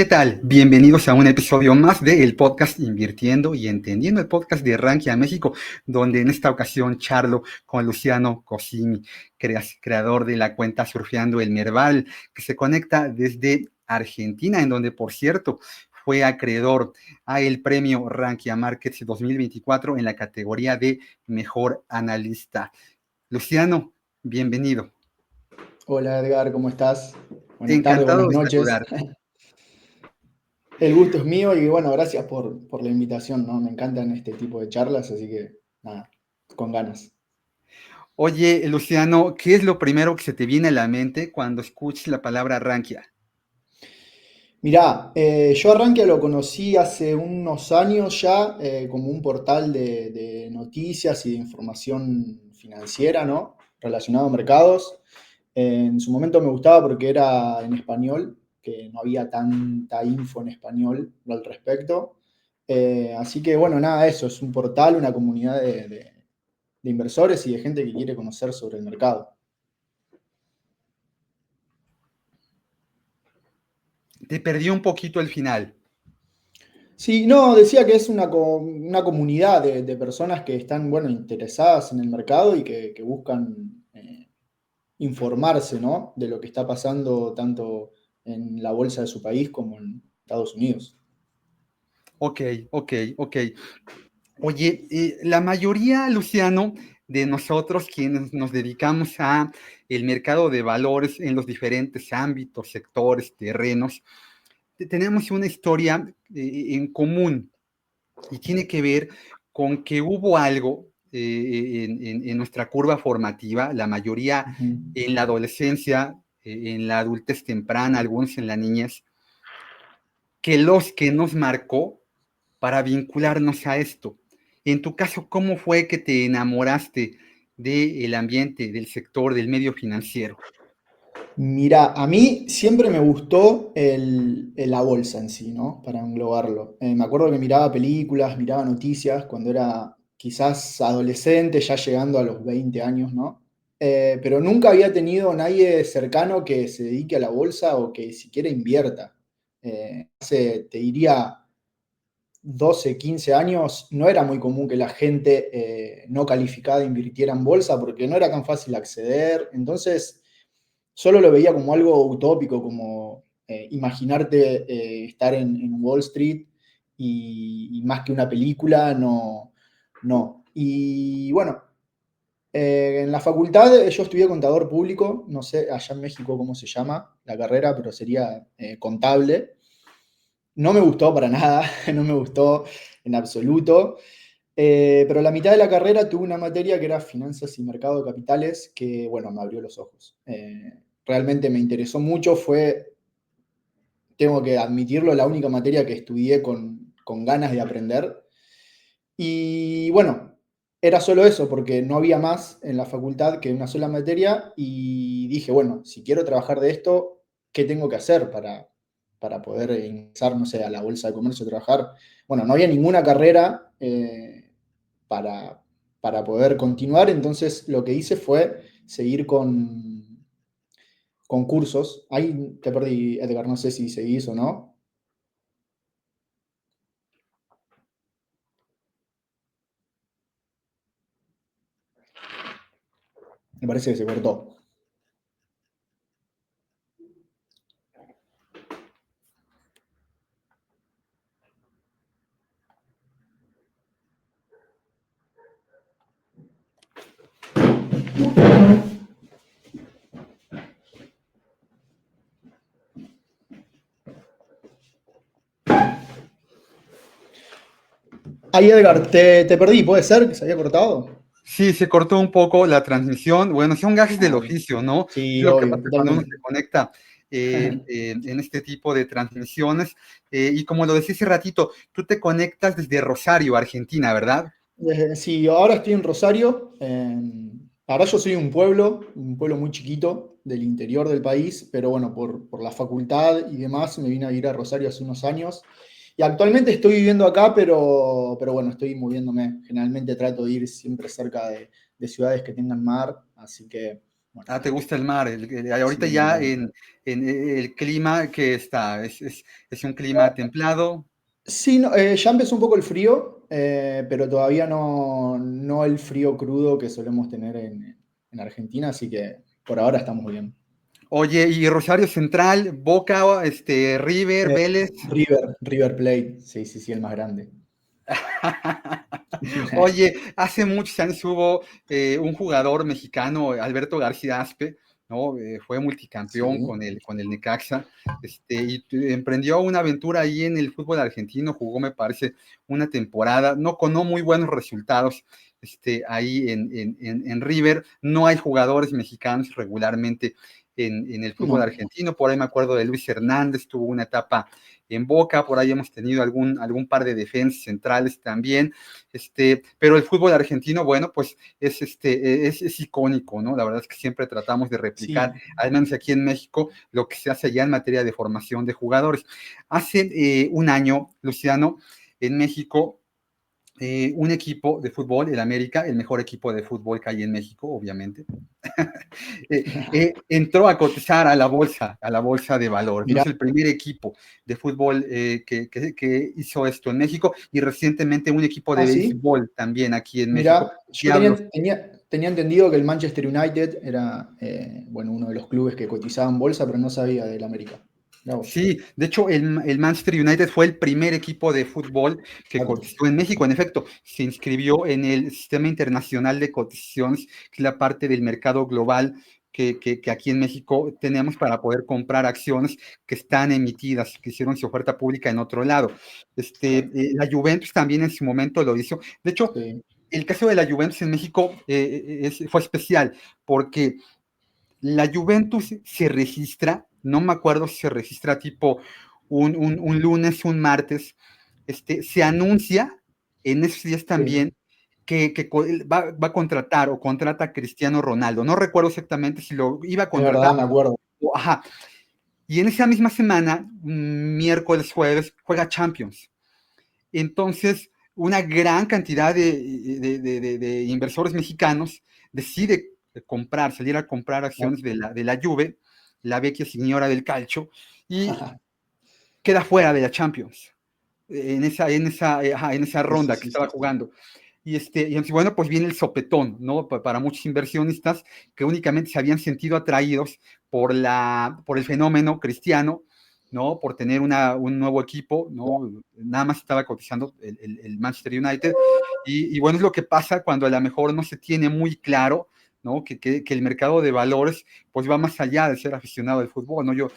¿Qué tal? Bienvenidos a un episodio más del podcast Invirtiendo y Entendiendo, el podcast de Rankia México, donde en esta ocasión charlo con Luciano Cosimi, creador de la cuenta Surfeando el Merval, que se conecta desde Argentina, en donde, por cierto, fue acreedor a el premio Rankia Markets 2024 en la categoría de Mejor Analista. Luciano, bienvenido. Hola Edgar, ¿cómo estás? Buenas tardes, Encantado buenas de noches. saludarte. El gusto es mío y bueno, gracias por la invitación, ¿no? Me encantan este tipo de charlas, así que nada, con ganas. Oye, Luciano, ¿qué es lo primero que se te viene a la mente cuando escuchas la palabra Rankia? Mirá, yo a Rankia lo conocí hace unos años ya como un portal de noticias y de información financiera, ¿no? Relacionado a mercados. En su momento me gustaba porque era en español, que no había tanta info en español al respecto. Así que bueno, nada, eso es un portal, una comunidad de inversores y de gente que quiere conocer sobre el mercado. Te perdí un poquito el final. Sí, no, decía que es una comunidad de personas que están, bueno, interesadas en el mercado y que buscan informarse, ¿no? De lo que está pasando tanto en la bolsa de su país como en Estados Unidos. Ok, ok. Oye, la mayoría, Luciano, de nosotros quienes nos dedicamos a el mercado de valores en los diferentes ámbitos, sectores, terrenos, tenemos una historia en común y tiene que ver con que hubo algo en nuestra curva formativa, la mayoría Ujú. en la adolescencia, en la adultez temprana, algunos en la niñez, que nos marcó para vincularnos a esto. En tu caso, ¿cómo fue que te enamoraste del ambiente, del sector, del medio financiero? Mira, a mí siempre me gustó la bolsa en sí, ¿no? Para englobarlo. Me acuerdo que miraba películas, miraba noticias cuando era quizás adolescente, ya llegando a los 20 años, ¿no? Pero nunca había tenido nadie cercano que se dedique a la bolsa o que siquiera invierta. Hace, te diría, 12, 15 años, no era muy común que la gente no calificada invirtiera en bolsa porque no era tan fácil acceder. Entonces, solo lo veía como algo utópico, como imaginarte estar en Wall Street y más que una película, no, no. Y bueno, en la facultad yo estudié contador público, no sé allá en México cómo se llama la carrera, pero sería contable. No me gustó para nada, no me gustó en absoluto. Pero la mitad de la carrera tuve una materia que era finanzas y mercado de capitales, que bueno, me abrió los ojos. Realmente me interesó mucho, fue, tengo que admitirlo, la única materia que estudié con ganas de aprender. Y bueno, era solo eso, porque no había más en la facultad que una sola materia y dije, bueno, si quiero trabajar de esto, ¿qué tengo que hacer para poder ingresar, no sé, a la bolsa de comercio a trabajar? Bueno, no había ninguna carrera para, para poder continuar, entonces lo que hice fue seguir con cursos. Ahí te perdí, Edgar, no sé si seguís o no. Me parece que se cortó. Ahí, Edgar, te perdí, ¿puede ser que se había cortado? Sí, se cortó un poco la transmisión. Bueno, son gajes del Ah, bien. oficio, ¿no? Es Sí, lo que obvio, pasa cuando uno totalmente. se conecta en este tipo de transmisiones. Y como lo decía hace ratito, tú te conectas desde Rosario, Argentina, ¿verdad? Sí, ahora estoy en Rosario. Ahora yo soy un pueblo muy chiquito del interior del país, pero bueno, por la facultad y demás me vine a vivir a Rosario hace unos años. Y actualmente estoy viviendo acá, pero bueno, estoy moviéndome. Generalmente trato de ir siempre cerca de ciudades que tengan mar, así que Bueno, Ah, ¿te gusta el mar? Ahorita sí, me ya encanta. en el clima que está, es un clima templado. Sí, no, ya empezó un poco el frío, pero todavía no el frío crudo que solemos tener en Argentina, así que por ahora estamos bien. Oye, y Rosario Central, Boca, River, Eh, Vélez. River Plate, sí, sí, sí, el más grande. Oye, hace muchos años hubo un jugador mexicano, Alberto García Aspe, ¿no? Fue multicampeón Sí, con el Necaxa, emprendió una aventura ahí en el fútbol argentino, jugó, me parece, una temporada, no con no muy buenos resultados, ahí en River. No hay jugadores mexicanos regularmente en el fútbol no, argentino. Por ahí me acuerdo de Luis Hernández, tuvo una etapa en Boca, por ahí hemos tenido algún par de defensas centrales también. Pero el fútbol argentino, bueno, pues es icónico, ¿no? La verdad es que siempre tratamos de replicar, sí, al menos aquí en México, lo que se hace allá en materia de formación de jugadores. Hace un año, Luciano, en México, un equipo de fútbol, el América, el mejor equipo de fútbol que hay en México, obviamente, entró a cotizar a la bolsa de valores. No mirá, es el primer equipo de fútbol que hizo esto en México, y recientemente un equipo de ah, sí, béisbol también aquí en México, mirá, yo Diablos. tenía entendido que el Manchester United era, bueno, uno de los clubes que cotizaba en bolsa, pero no sabía del América. Mirá vos, Sí, de hecho el Manchester United fue el primer equipo de fútbol que exacto, cotizó en México. En efecto, se inscribió en el Sistema Internacional de Cotizaciones, que es la parte del mercado global que aquí en México tenemos para poder comprar acciones que están emitidas, que hicieron su oferta pública en otro lado. claro, La Juventus también en su momento lo hizo. De hecho, sí, el caso de la Juventus en México fue especial porque la Juventus se registra, no me acuerdo si se registra tipo un lunes, un martes, se anuncia en esos días sí, también que va a contratar o contrata a Cristiano Ronaldo. No recuerdo exactamente si lo iba a es contratar. verdad, me acuerdo, Ajá. Y en esa misma semana, miércoles, jueves, juega Champions. Entonces, una gran cantidad de inversores mexicanos decide comprar, salir a comprar claro, acciones de la Juve, la vecchia señora del calcio, y queda fuera de la Champions en esa sí, sí, ronda que sí, estaba sí, sí, jugando. Y entonces, bueno, pues viene el sopetón, ¿no? Para muchos inversionistas que únicamente se habían sentido atraídos por el fenómeno cristiano, ¿no? Por tener un nuevo equipo, ¿no? Nada más estaba cotizando el Manchester United. Y bueno, es lo que pasa cuando a lo mejor no se tiene muy claro, ¿no? Que el mercado de valores, pues va más allá de ser aficionado al fútbol, ¿no? Yo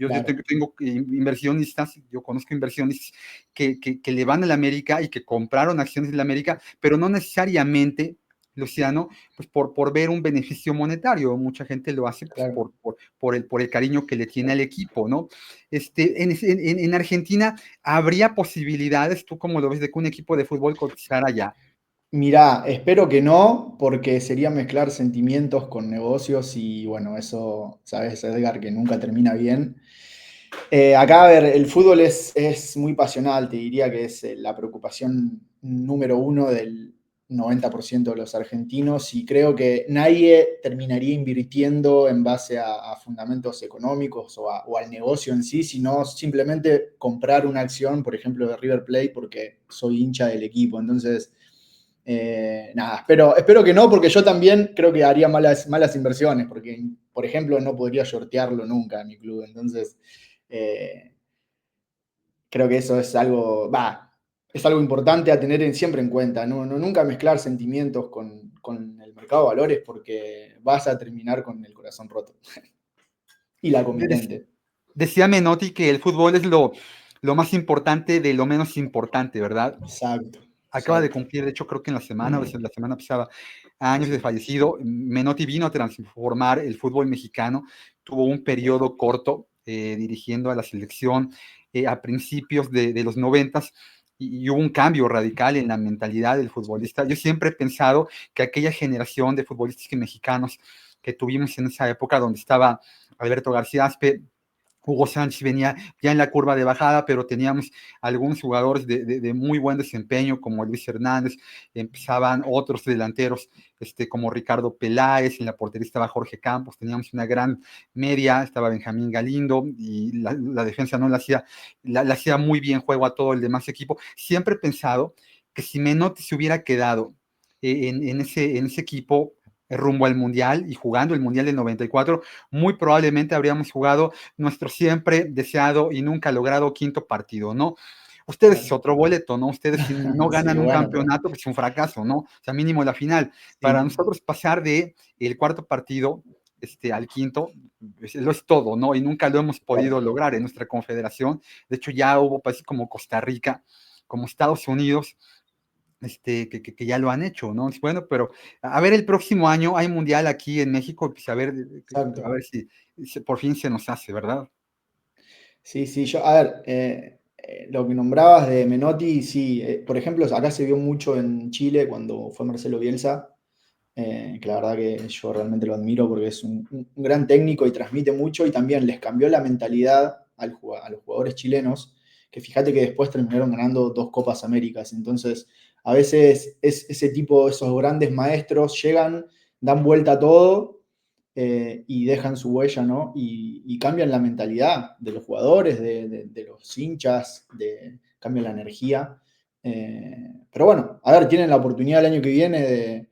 claro. tengo inversionistas, yo conozco inversionistas que le van a la América y que compraron acciones de la América, pero no necesariamente, Luciano, pues por ver un beneficio monetario. Mucha gente lo hace pues, Claro. por el cariño que le tiene al equipo, ¿no? En Argentina, ¿habría posibilidades, tú cómo lo ves, de que un equipo de fútbol cotizara allá? Mirá, espero que no, porque sería mezclar sentimientos con negocios y bueno, eso, sabes, Edgar, que nunca termina bien. Acá, a ver, el fútbol es muy pasional, te diría que es la preocupación número uno del 90% de los argentinos y creo que nadie terminaría invirtiendo en base a fundamentos económicos o al negocio en sí, sino simplemente comprar una acción, por ejemplo, de River Plate porque soy hincha del equipo. Entonces, nada, espero que no, porque yo también creo que haría malas inversiones, porque, por ejemplo, no podría sortearlo nunca en mi club. Entonces, eh, creo que eso es algo, es algo importante a tener siempre en cuenta. Nunca mezclar sentimientos con el mercado de valores, porque vas a terminar con el corazón roto. Y la comitente. Decía Menotti que el fútbol es lo más importante de lo menos importante, ¿verdad? Exacto, Acaba de exacto. cumplir, de hecho, creo que en la semana, o sea, la semana pasada, años de Sí, fallecido. Menotti vino a transformar el fútbol mexicano, tuvo un periodo corto dirigiendo a la selección a principios de los noventas, y hubo un cambio radical en la mentalidad del sí, futbolista. Yo siempre he pensado que aquella generación de futbolistas mexicanos que tuvimos en esa época, donde estaba Alberto García Aspe, Hugo Sánchez venía ya en la curva de bajada, pero teníamos algunos jugadores de muy buen desempeño, como Luis Hernández, empezaban otros delanteros, como Ricardo Peláez, en la portería estaba Jorge Campos, teníamos una gran media, estaba Benjamín Galindo, y la defensa no le hacía muy bien juego a todo el demás equipo. Siempre he pensado que si Menotti se hubiera quedado en ese equipo rumbo al Mundial y jugando el Mundial del 94, muy probablemente habríamos jugado nuestro siempre deseado y nunca logrado quinto partido, ¿no? Ustedes es Claro. otro boleto, ¿no? Ustedes si no Sí, ganan un bueno, pero campeonato, pues es un fracaso, ¿no? O sea, mínimo la final. Para sí, nosotros pasar de el cuarto partido al quinto, lo es todo, ¿no? Y nunca lo hemos podido claro. lograr en nuestra confederación. De hecho, ya hubo países como Costa Rica, como Estados Unidos, que ya lo han hecho, ¿no? Bueno, pero a ver, el próximo año hay mundial aquí en México, pues a Exacto. ver si por fin se nos hace, ¿verdad? Sí, sí, yo, a ver, lo que nombrabas de Menotti, sí, por ejemplo, acá se vio mucho en Chile cuando fue Marcelo Bielsa, que la verdad que yo realmente lo admiro porque es un gran técnico y transmite mucho y también les cambió la mentalidad a los jugadores chilenos, que fíjate que después terminaron ganando 2 Copas Américas. Entonces, a veces ese tipo, esos grandes maestros llegan, dan vuelta a todo y dejan su huella, ¿no? Y cambian la mentalidad de los jugadores, de los hinchas, cambian la energía. Pero bueno, a ver, tienen la oportunidad el año que viene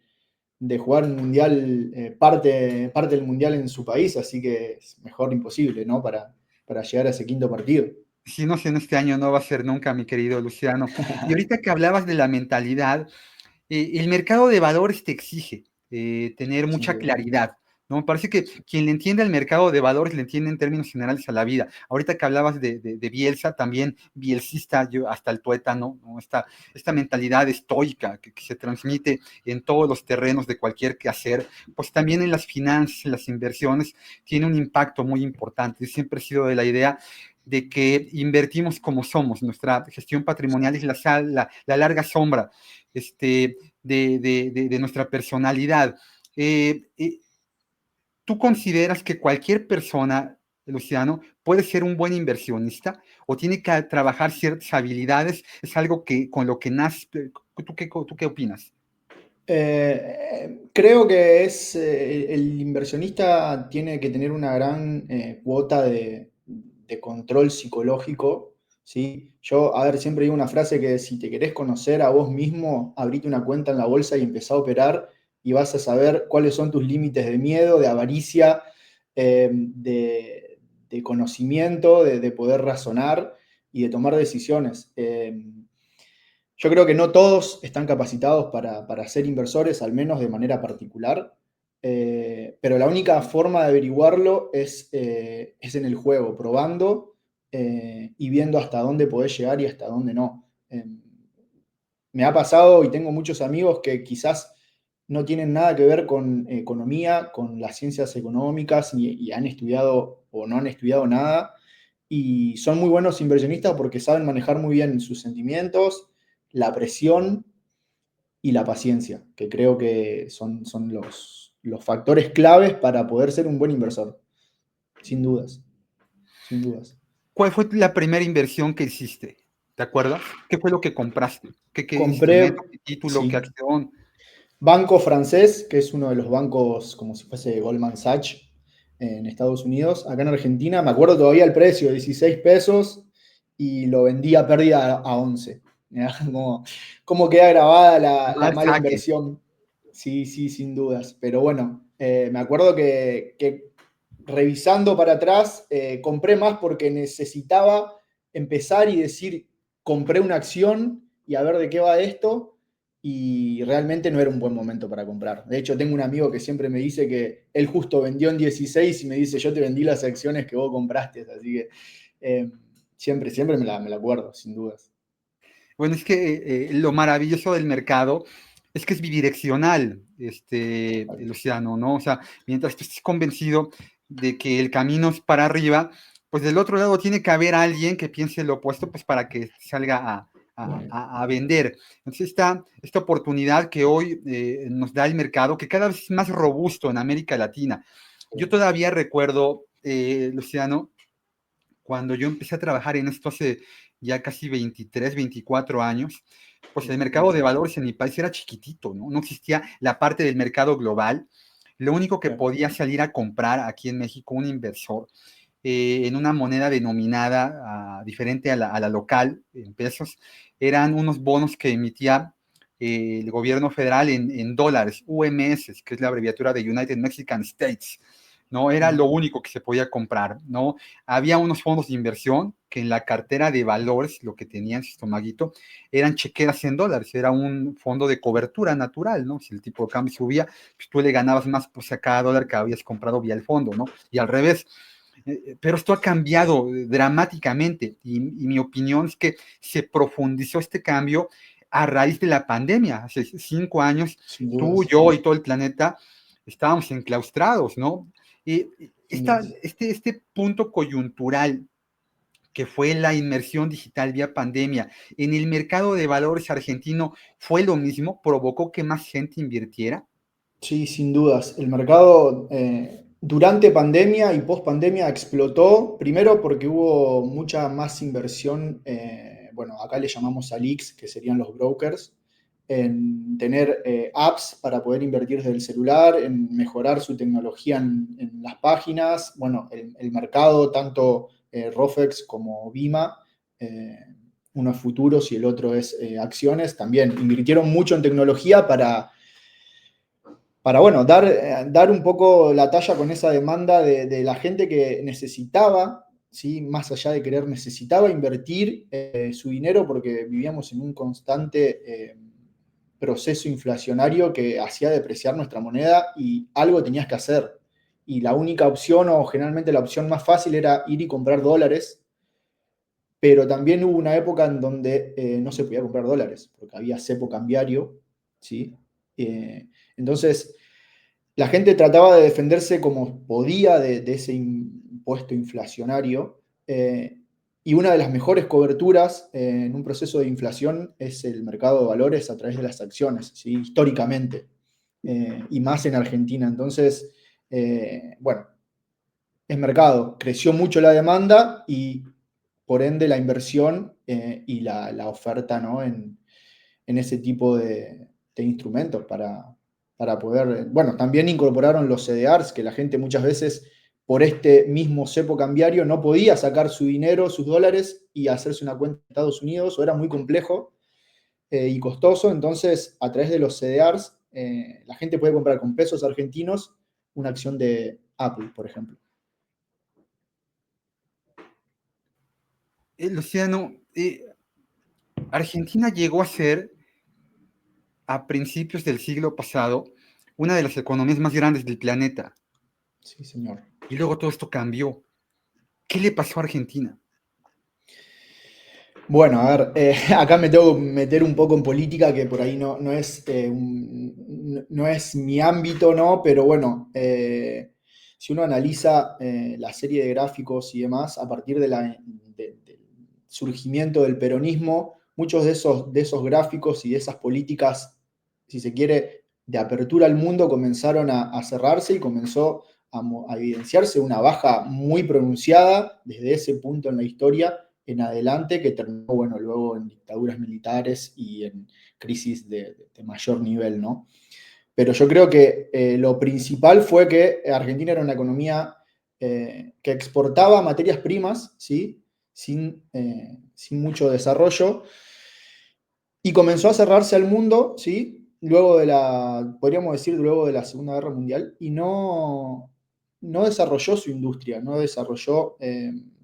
de jugar un mundial, parte del mundial en su país, así que es mejor imposible, ¿no? Para llegar a ese quinto partido. Si no sé, en este año no va a ser nunca, mi querido Luciano. Y ahorita que hablabas de la mentalidad, el mercado de valores te exige tener Sin mucha duda. claridad, ¿no? Me parece que quien le entiende al mercado de valores le entiende en términos generales a la vida. Ahorita que hablabas de Bielsa, también bielsista, yo hasta el tuétano, ¿no? Esta mentalidad estoica que se transmite en todos los terrenos de cualquier quehacer, pues también en las finanzas, en las inversiones, tiene un impacto muy importante. Yo siempre he sido de la idea de que invertimos como somos, nuestra gestión patrimonial es la larga sombra de nuestra personalidad. Eh, eh, ¿Tú consideras que cualquier persona, Luciano, puede ser un buen inversionista o tiene que trabajar ciertas habilidades? ¿Es algo que con lo que nace? ¿Tú qué opinas? Creo que el inversionista tiene que tener una gran cuota de control psicológico, ¿sí? Yo, a ver, siempre digo una frase que si te querés conocer a vos mismo, abrite una cuenta en la bolsa y empezá a operar y vas a saber cuáles son tus límites de miedo, de avaricia, de conocimiento, de poder razonar y de tomar decisiones. Yo creo que no todos están capacitados para ser inversores, al menos de manera particular, pero la única forma de averiguarlo es en el juego, probando y viendo hasta dónde podés llegar y hasta dónde no. Me ha pasado y tengo muchos amigos que quizás no tienen nada que ver con economía, con las ciencias económicas y han estudiado o no han estudiado nada y son muy buenos inversionistas porque saben manejar muy bien sus sentimientos, la presión y la paciencia, que creo que son los factores claves para poder ser un buen inversor, sin dudas, sin dudas. ¿Cuál fue la primera inversión que hiciste? ¿Te acuerdas? ¿Qué fue lo que compraste? ¿Qué instrumento, Compré, qué título, qué sí, acción? banco francés, que es uno de los bancos como si fuese Goldman Sachs en Estados Unidos. Acá en Argentina, me acuerdo todavía el precio, 16 pesos, y lo vendí a pérdida a 11. Mirá cómo queda grabada la Mal mala saque. inversión. Sí, sí, sin dudas. Pero bueno, me acuerdo que revisando para atrás, compré más porque necesitaba empezar y decir, compré una acción y a ver de qué va esto y realmente no era un buen momento para comprar. De hecho, tengo un amigo que siempre me dice que él justo vendió en 16 y me dice, yo te vendí las acciones que vos compraste, así que siempre, siempre me la acuerdo, sin dudas. Bueno, es que lo maravilloso del mercado es que es bidireccional, Luciano, ¿no? O sea, mientras tú estés convencido de que el camino es para arriba, pues del otro lado tiene que haber alguien que piense lo opuesto, pues para que salga a vender. Entonces, esta oportunidad que hoy nos da el mercado, que cada vez es más robusto en América Latina. Yo todavía recuerdo, Luciano, cuando yo empecé a trabajar en esto hace ya casi 23, 24 años, pues el mercado de valores en mi país era chiquitito, ¿no? No existía la parte del mercado global. Lo único que podía salir a comprar aquí en México un inversor en una moneda denominada diferente a la local, en pesos, eran unos bonos que emitía el gobierno federal en dólares, UMS, que es la abreviatura de United Mexican States. ¿No? Era lo único que se podía comprar, ¿no? Había unos fondos de inversión que en la cartera de valores, lo que tenían su estomaguito, eran chequeras en dólares, era un fondo de cobertura natural, ¿no? Si el tipo de cambio subía, pues tú le ganabas más pues, a cada dólar que habías comprado vía el fondo, ¿no? Y al revés. Pero esto ha cambiado dramáticamente y mi opinión es que se profundizó este cambio a raíz de la pandemia. Hace 5 años, Sin tú, dudas, yo y todo el planeta estábamos enclaustrados, ¿no? Y sin dudas. este punto coyuntural que fue la inmersión digital vía pandemia en el mercado de valores argentino, ¿fue lo mismo? ¿Provocó que más gente invirtiera? Sí, sin dudas. El mercado durante pandemia y post pandemia explotó, primero porque hubo mucha más inversión, bueno, acá le llamamos a leaks, que serían los brokers, en tener apps para poder invertir desde el celular, en mejorar su tecnología en las páginas. Bueno, el mercado, tanto Rofex como Vima, eh, uno es futuros y el otro es acciones, también invirtieron mucho en tecnología para bueno, dar un poco la talla con esa demanda de la gente que necesitaba, ¿sí? Más allá de querer, necesitaba invertir su dinero porque vivíamos en un constante proceso inflacionario que hacía depreciar nuestra moneda y algo tenías que hacer. Y la única opción, o generalmente la opción más fácil, era ir y comprar dólares, pero también hubo una época en donde no se podía comprar dólares, porque había cepo cambiario, ¿sí? Entonces, la gente trataba de defenderse como podía de ese impuesto inflacionario, y una de las mejores coberturas en un proceso de inflación es el mercado de valores a través de las acciones, ¿sí? Históricamente, y más en Argentina. Entonces, bueno, es mercado, creció mucho la demanda y por ende la inversión y la oferta, ¿no? En ese tipo de instrumentos para poder, bueno, también incorporaron los CDRs, que la gente muchas veces por este mismo cepo cambiario no podía sacar su dinero, sus dólares y hacerse una cuenta en Estados Unidos, o era muy complejo y costoso. Entonces, a través de los CDRs, la gente puede comprar con pesos argentinos una acción de Apple, por ejemplo. Luciano, Argentina llegó a ser, a principios del siglo pasado, una de las economías más grandes del planeta. Sí, señor. Y luego todo esto cambió. ¿Qué le pasó a Argentina? Bueno, a ver, acá me tengo que meter un poco en política, que por ahí no es, no es mi ámbito, ¿no? Pero bueno, si uno analiza la serie de gráficos y demás, a partir del surgimiento del peronismo, muchos de esos gráficos y de esas políticas, si se quiere, de apertura al mundo comenzaron a cerrarse y comenzó a evidenciarse una baja muy pronunciada desde ese punto en la historia en adelante, que terminó, bueno, luego en dictaduras militares y en crisis de mayor nivel, ¿no? Pero yo creo que lo principal fue que Argentina era una economía que exportaba materias primas, ¿sí? Sin mucho desarrollo, y comenzó a cerrarse al mundo, ¿sí? Luego de la, podríamos decir, luego de la Segunda Guerra Mundial, y no desarrolló su industria, no desarrolló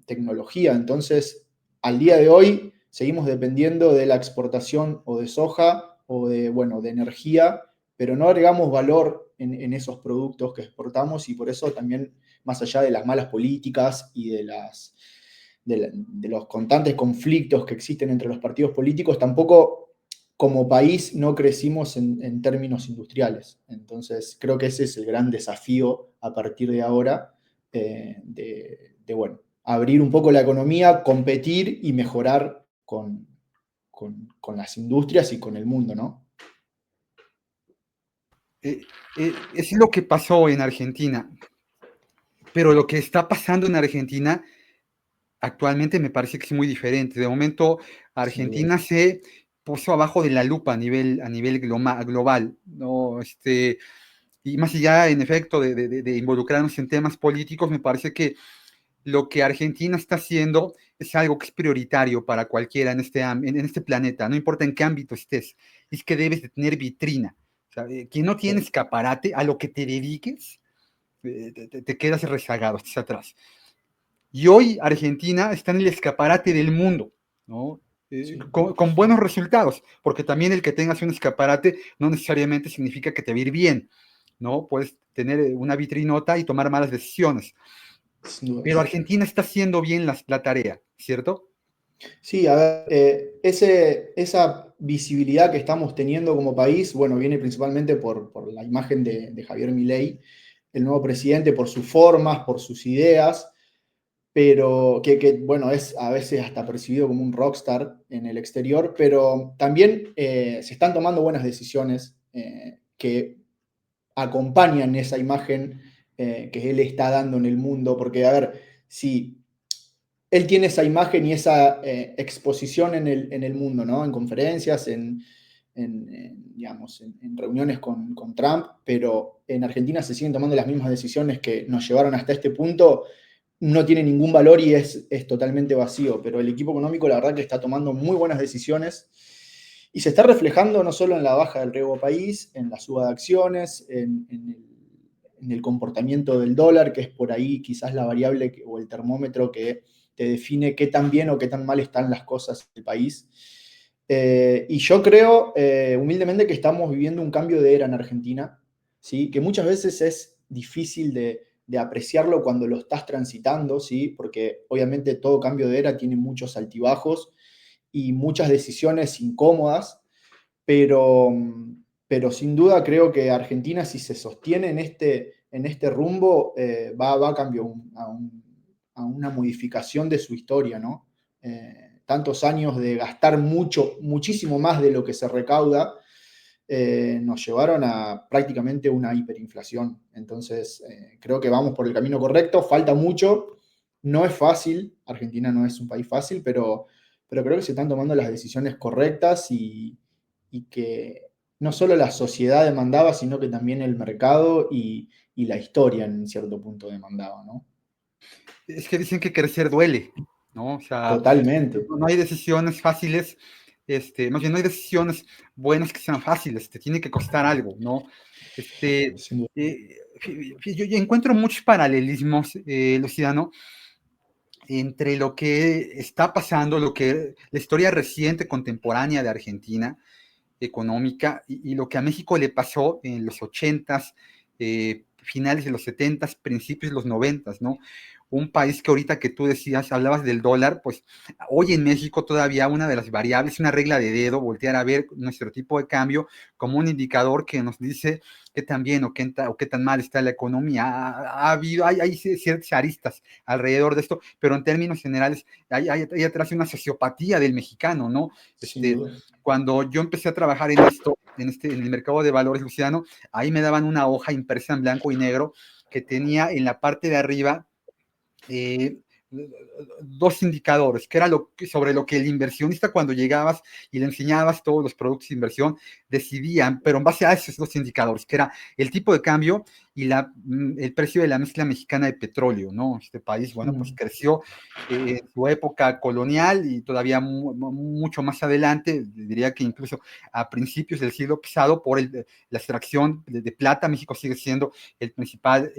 tecnología. Entonces, al día de hoy, seguimos dependiendo de la exportación o de soja o de, bueno, de energía, pero no agregamos valor en esos productos que exportamos, y por eso también, más allá de las malas políticas y de los constantes conflictos que existen entre los partidos políticos, tampoco como país no crecimos en términos industriales. Entonces, creo que ese es el gran desafío a partir de ahora, bueno, abrir un poco la economía, competir y mejorar con las industrias y con el mundo, ¿no? Es lo que pasó en Argentina, pero lo que está pasando en Argentina Actualmente me parece que es muy diferente. De momento, sin duda. Argentina se puso abajo de la lupa a nivel global, ¿no? Y más allá, en efecto, de involucrarnos en temas políticos, me parece que lo que Argentina está haciendo es algo que es prioritario para cualquiera en este planeta, no importa en qué ámbito estés, es que debes de tener vitrina. O sea, quien no tiene Sí, escaparate a lo que te dediques, te quedas rezagado, estás atrás. Y hoy Argentina está en el escaparate del mundo, ¿no? sí. Con buenos resultados, porque también el que tengas un escaparate no necesariamente significa que te va a ir bien, ¿no? Puedes tener una vitrinota y tomar malas decisiones, Sin pero dudas. Argentina está haciendo bien la tarea, ¿cierto? Sí, a ver, esa visibilidad que estamos teniendo como país, bueno, viene principalmente por la imagen de Javier Milei, el nuevo presidente, por sus formas, por sus ideas, pero bueno, es a veces hasta percibido como un rockstar en el exterior, pero también se están tomando buenas decisiones que acompañan esa imagen que él está dando en el mundo, porque, a ver, si él tiene esa imagen y esa exposición en el mundo, ¿no? En conferencias, digamos, en reuniones con Trump, pero en Argentina se siguen tomando las mismas decisiones que nos llevaron hasta este punto, no tiene ningún valor y es totalmente vacío, pero el equipo económico la verdad que está tomando muy buenas decisiones y se está reflejando no solo en la baja del riesgo país, en la suba de acciones, en el comportamiento del dólar, que es por ahí quizás la variable o el termómetro que te define qué tan bien o qué tan mal están las cosas en el país. Y yo creo, humildemente, que estamos viviendo un cambio de era en Argentina, ¿sí? Que muchas veces es difícil de apreciarlo cuando lo estás transitando, ¿sí? Porque obviamente todo cambio de era tiene muchos altibajos y muchas decisiones incómodas, pero, pero sin duda creo que Argentina, si se sostiene en este rumbo, va a cambio a una modificación de su historia, ¿no? Tantos años de gastar muchísimo más de lo que se recauda, nos llevaron a prácticamente una hiperinflación. Entonces, creo que vamos por el camino correcto, falta mucho, no es fácil, Argentina no es un país fácil, pero creo que se están tomando las decisiones correctas y que no solo la sociedad demandaba, sino que también el mercado y la historia en cierto punto demandaba, ¿no? Es que dicen que crecer duele, ¿no? O sea, Totalmente, no hay decisiones fáciles, más bien no hay decisiones buenas que sean fáciles, te tiene que costar algo, ¿no? Este, sin duda. yo encuentro muchos paralelismos, Luciano, entre lo que está pasando, la historia reciente, contemporánea de Argentina, económica, y lo que a México le pasó en los ochentas, finales de los setentas, principios de los noventas, ¿no? Un país que ahorita que tú decías, hablabas del dólar, pues hoy en México todavía una de las variables, una regla de dedo, voltear a ver nuestro tipo de cambio como un indicador que nos dice qué tan bien o qué tan mal está la economía. Hay ciertas aristas alrededor de esto, pero en términos generales hay atrás una sociopatía del mexicano, ¿no? Sin Este, duda. cuando yo empecé a trabajar en esto, en el mercado de valores, Luciano, ahí me daban una hoja impresa en blanco y negro que tenía en la parte de arriba eh, dos indicadores, que era sobre lo que el inversionista cuando llegabas y le enseñabas todos los productos de inversión, decidían, pero en base a esos dos indicadores, que era el tipo de cambio y el precio de la mezcla mexicana de petróleo, ¿no? Este país, bueno, pues Mm, creció en su época colonial y todavía mucho más adelante, diría que incluso a principios del siglo pasado, por la extracción de plata, México sigue siendo el principal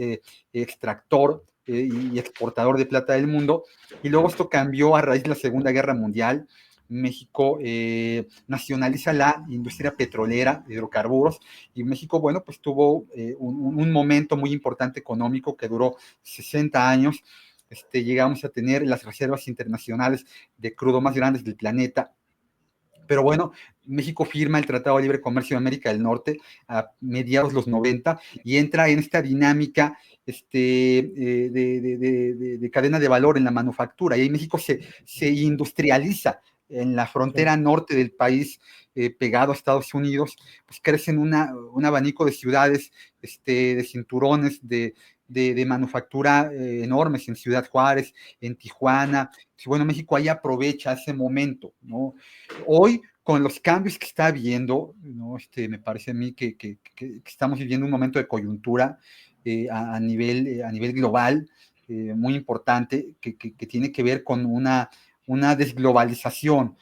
extractor y exportador de plata del mundo. Y luego esto cambió a raíz de la Segunda Guerra Mundial. México nacionaliza la industria petrolera, hidrocarburos, y México, bueno, pues tuvo un momento muy importante económico que duró 60 años. Llegamos a tener las reservas internacionales de crudo más grandes del planeta. Pero bueno, México firma el Tratado de Libre Comercio de América del Norte a mediados de los 90 y entra en esta dinámica de cadena de valor en la manufactura. Y ahí México se industrializa en la sí, frontera norte del país, pegado a Estados Unidos, pues crecen un abanico de ciudades, de cinturones, de manufactura enormes en Ciudad Juárez, en Tijuana. Y bueno, México ahí aprovecha ese momento, ¿no? Hoy, con los cambios que está habiendo, ¿no? Me parece a mí que estamos viviendo un momento de coyuntura a nivel global, muy importante, que tiene que ver con una desglobalización.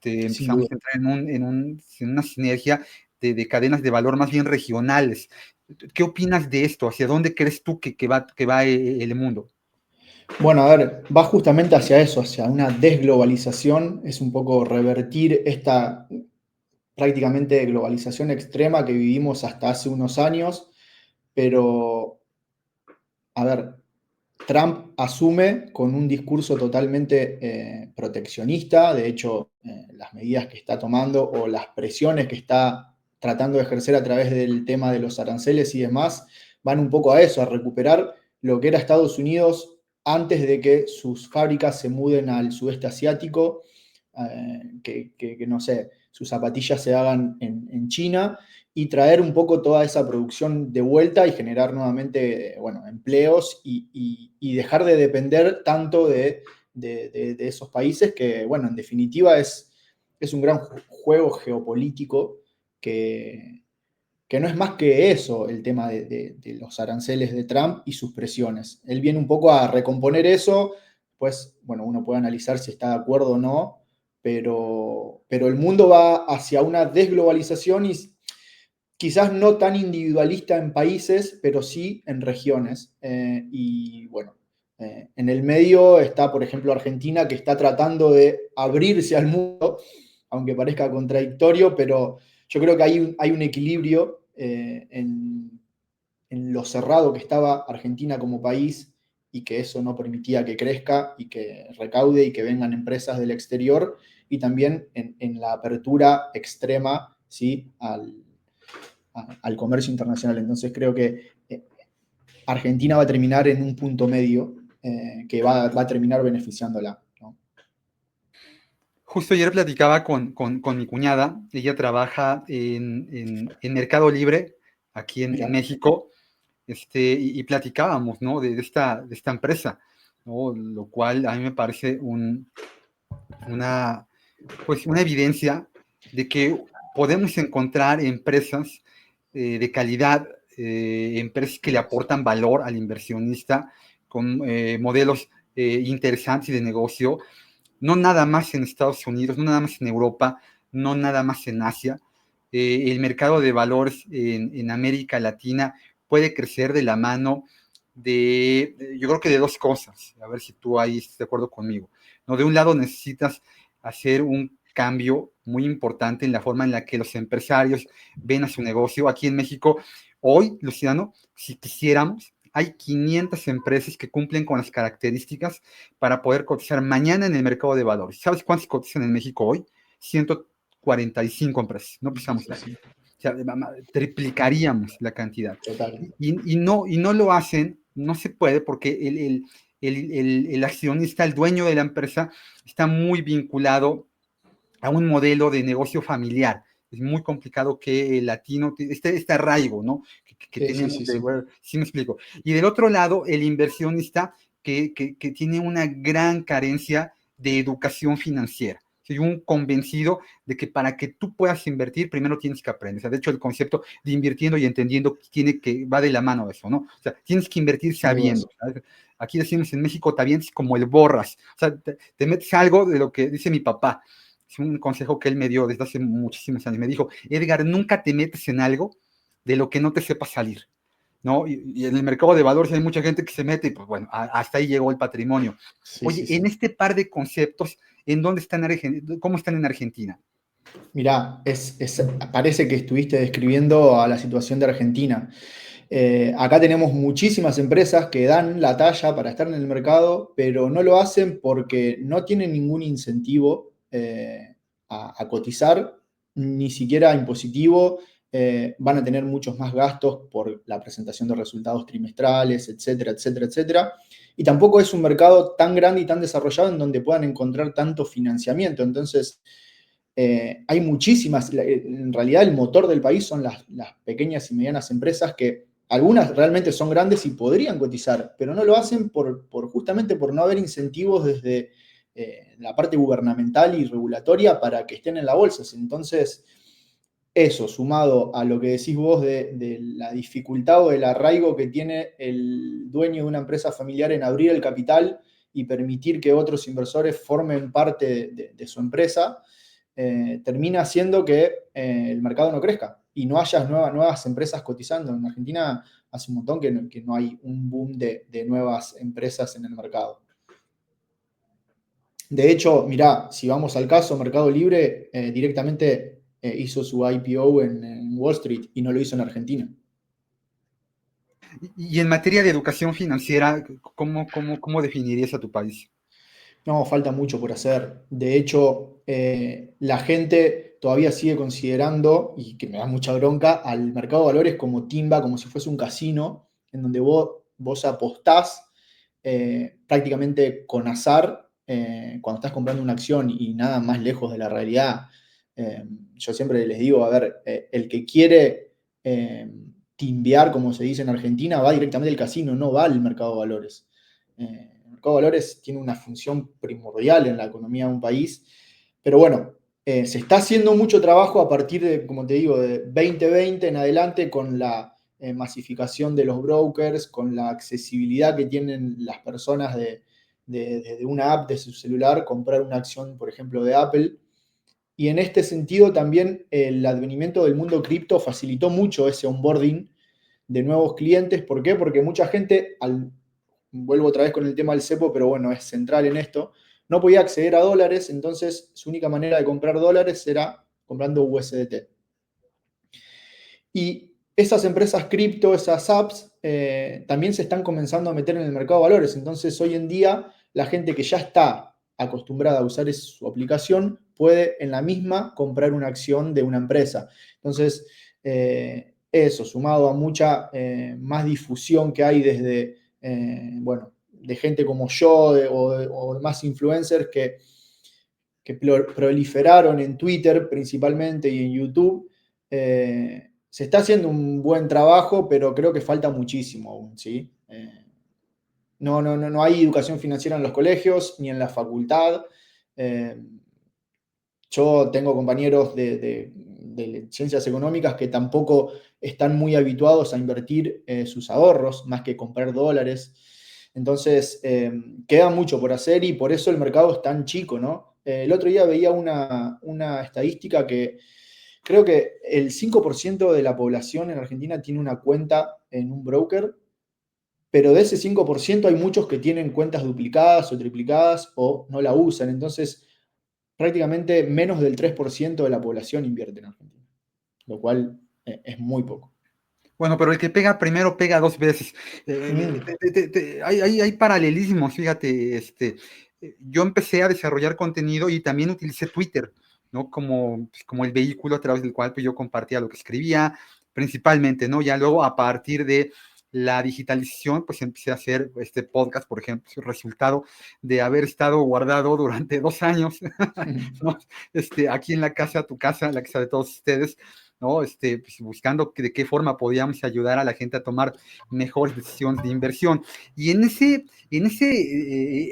Sin Empezamos duda. a entrar en una sinergia de cadenas de valor más bien regionales. ¿Qué opinas de esto? ¿Hacia dónde crees tú que va el mundo? Bueno, a ver, va justamente hacia eso, hacia una desglobalización, es un poco revertir esta prácticamente globalización extrema que vivimos hasta hace unos años, pero, a ver, Trump asume con un discurso totalmente proteccionista. De hecho, las medidas que está tomando o las presiones que está tratando de ejercer a través del tema de los aranceles y demás van un poco a eso, a recuperar lo que era Estados Unidos antes de que sus fábricas se muden al sudeste asiático, que no sé, sus zapatillas se hagan en China, y traer un poco toda esa producción de vuelta y generar nuevamente, bueno, empleos y dejar de depender tanto de esos países que, bueno, en definitiva es un gran juego geopolítico que no es más que eso el tema de los aranceles de Trump y sus presiones. Él viene un poco a recomponer eso, pues, bueno, uno puede analizar si está de acuerdo o no, pero el mundo va hacia una desglobalización y quizás no tan individualista en países, pero sí en regiones. Y bueno, en el medio está, por ejemplo, Argentina, que está tratando de abrirse al mundo, aunque parezca contradictorio, pero yo creo que hay un equilibrio en lo cerrado que estaba Argentina como país y que eso no permitía que crezca y que recaude y que vengan empresas del exterior, y también en la apertura extrema, ¿sí?, al comercio internacional. Entonces creo que Argentina va a terminar en un punto medio que va a terminar beneficiándola, ¿no? Justo ayer platicaba con mi cuñada, ella trabaja en Mercado Libre, aquí en Mira, México, y platicábamos, ¿no? De esta empresa, ¿no? Lo cual a mí me parece una, pues una evidencia de que podemos encontrar empresas de calidad, empresas que le aportan valor al inversionista con modelos interesantes y de negocio, no nada más en Estados Unidos, no nada más en Europa, no nada más en Asia. El mercado de valores en América Latina puede crecer de la mano yo creo que de dos cosas, a ver si tú ahí estás de acuerdo conmigo. ¿No? De un lado necesitas hacer un cambio muy importante en la forma en la que los empresarios ven a su negocio. Aquí en México, hoy, Luciano, si quisiéramos, hay 500 empresas que cumplen con las características para poder cotizar mañana en el mercado de valores. ¿Sabes cuántas cotizan en México hoy? 145 empresas, no pisamos sí, la. sí, O sea, triplicaríamos la cantidad. total. Y no lo hacen, no se puede, porque el accionista, el dueño de la empresa, está muy vinculado a un modelo de negocio familiar. Es muy complicado que el latino, este arraigo, ¿no? Que Sí, sí, tenemos sí, de, sí. bueno, sí me explico. Y del otro lado, el inversionista que tiene una gran carencia de educación financiera. Soy un convencido de que para que tú puedas invertir, primero tienes que aprender. O sea, de hecho, el concepto de invirtiendo y entendiendo va de la mano de eso, ¿no? O sea, tienes que invertir Sin dudas. sabiendo. ¿Sabes? Aquí decimos en México, te avientes como el borras. O sea, te metes algo de lo que dice mi papá. Es un consejo que él me dio desde hace muchísimos años. Me dijo, Edgar, nunca te metes en algo de lo que no te sepa salir, ¿no? Y en el mercado de valores hay mucha gente que se mete y pues bueno, hasta ahí llegó el patrimonio. Sí, Oye, sí, en sí. este par de conceptos, ¿en dónde están cómo están en Argentina? Mirá, parece que estuviste describiendo a la situación de Argentina. Acá tenemos muchísimas empresas que dan la talla para estar en el mercado, pero no lo hacen porque no tienen ningún incentivo a cotizar, ni siquiera impositivo. Van a tener muchos más gastos por la presentación de resultados trimestrales, etcétera, etcétera, etcétera. Y tampoco es un mercado tan grande y tan desarrollado en donde puedan encontrar tanto financiamiento. Entonces, hay muchísimas, en realidad el motor del país son las pequeñas y medianas empresas que algunas realmente son grandes y podrían cotizar, pero no lo hacen justamente por no haber incentivos desde la parte gubernamental y regulatoria para que estén en la bolsa. Entonces, eso, sumado a lo que decís vos de la dificultad o el arraigo que tiene el dueño de una empresa familiar en abrir el capital y permitir que otros inversores formen parte de su empresa, termina haciendo que el mercado no crezca y no haya nuevas empresas cotizando. En Argentina hace un montón que no hay un boom de nuevas empresas en el mercado. De hecho, mirá, si vamos al caso, Mercado Libre directamente hizo su IPO en Wall Street y no lo hizo en Argentina. Y en materia de educación financiera, ¿cómo definirías a tu país? No, falta mucho por hacer. De hecho, la gente todavía sigue considerando, y que me da mucha bronca, al mercado de valores como timba, como si fuese un casino, en donde vos apostás prácticamente con azar cuando estás comprando una acción y nada más lejos de la realidad. Yo siempre les digo, a ver, el que quiere timbear, como se dice en Argentina, va directamente al casino, no va al mercado de valores. El mercado de valores tiene una función primordial en la economía de un país, pero bueno, se está haciendo mucho trabajo a partir de, como te digo, de 2020 en adelante con la masificación de los brokers, con la accesibilidad que tienen las personas de una app de su celular, comprar una acción, por ejemplo, de Apple. Y en este sentido también el advenimiento del mundo cripto facilitó mucho ese onboarding de nuevos clientes. ¿Por qué? Porque mucha gente, vuelvo otra vez con el tema del cepo, pero bueno, es central en esto, no podía acceder a dólares, entonces su única manera de comprar dólares era comprando USDT. Y esas empresas cripto, esas apps, también se están comenzando a meter en el mercado de valores. Entonces, hoy en día, la gente que ya está acostumbrada a usar su aplicación puede en la misma comprar una acción de una empresa. Entonces, eso, sumado a mucha más difusión que hay desde, bueno, de gente como yo o más influencers que proliferaron en Twitter principalmente y en YouTube. Se está haciendo un buen trabajo, pero creo que falta muchísimo aún, ¿sí? No hay educación financiera en los colegios ni en la facultad. Eh, yo tengo compañeros de ciencias económicas que tampoco están muy habituados a invertir sus ahorros, más que comprar dólares. Entonces, queda mucho por hacer y por eso el mercado es tan chico, ¿no? El otro día veía una estadística que creo que el 5% de la población en Argentina tiene una cuenta en un broker, pero de ese 5% hay muchos que tienen cuentas duplicadas o triplicadas o no la usan. Entonces, prácticamente menos del 3% de la población invierte en Argentina, lo cual es muy poco. Bueno, pero el que pega primero pega dos veces. Mm. Hay paralelismos, fíjate, yo empecé a desarrollar contenido y también utilicé Twitter, ¿no? Como el vehículo a través del cual pues, yo compartía lo que escribía, principalmente, ¿no? Ya luego a partir de la digitalización, pues empecé a hacer este podcast, por ejemplo, resultado de haber estado guardado durante 2 años, ¿no? Aquí en la casa, tu casa, la casa de todos ustedes, ¿no? Pues buscando de qué forma podíamos ayudar a la gente a tomar mejores decisiones de inversión. Y en ese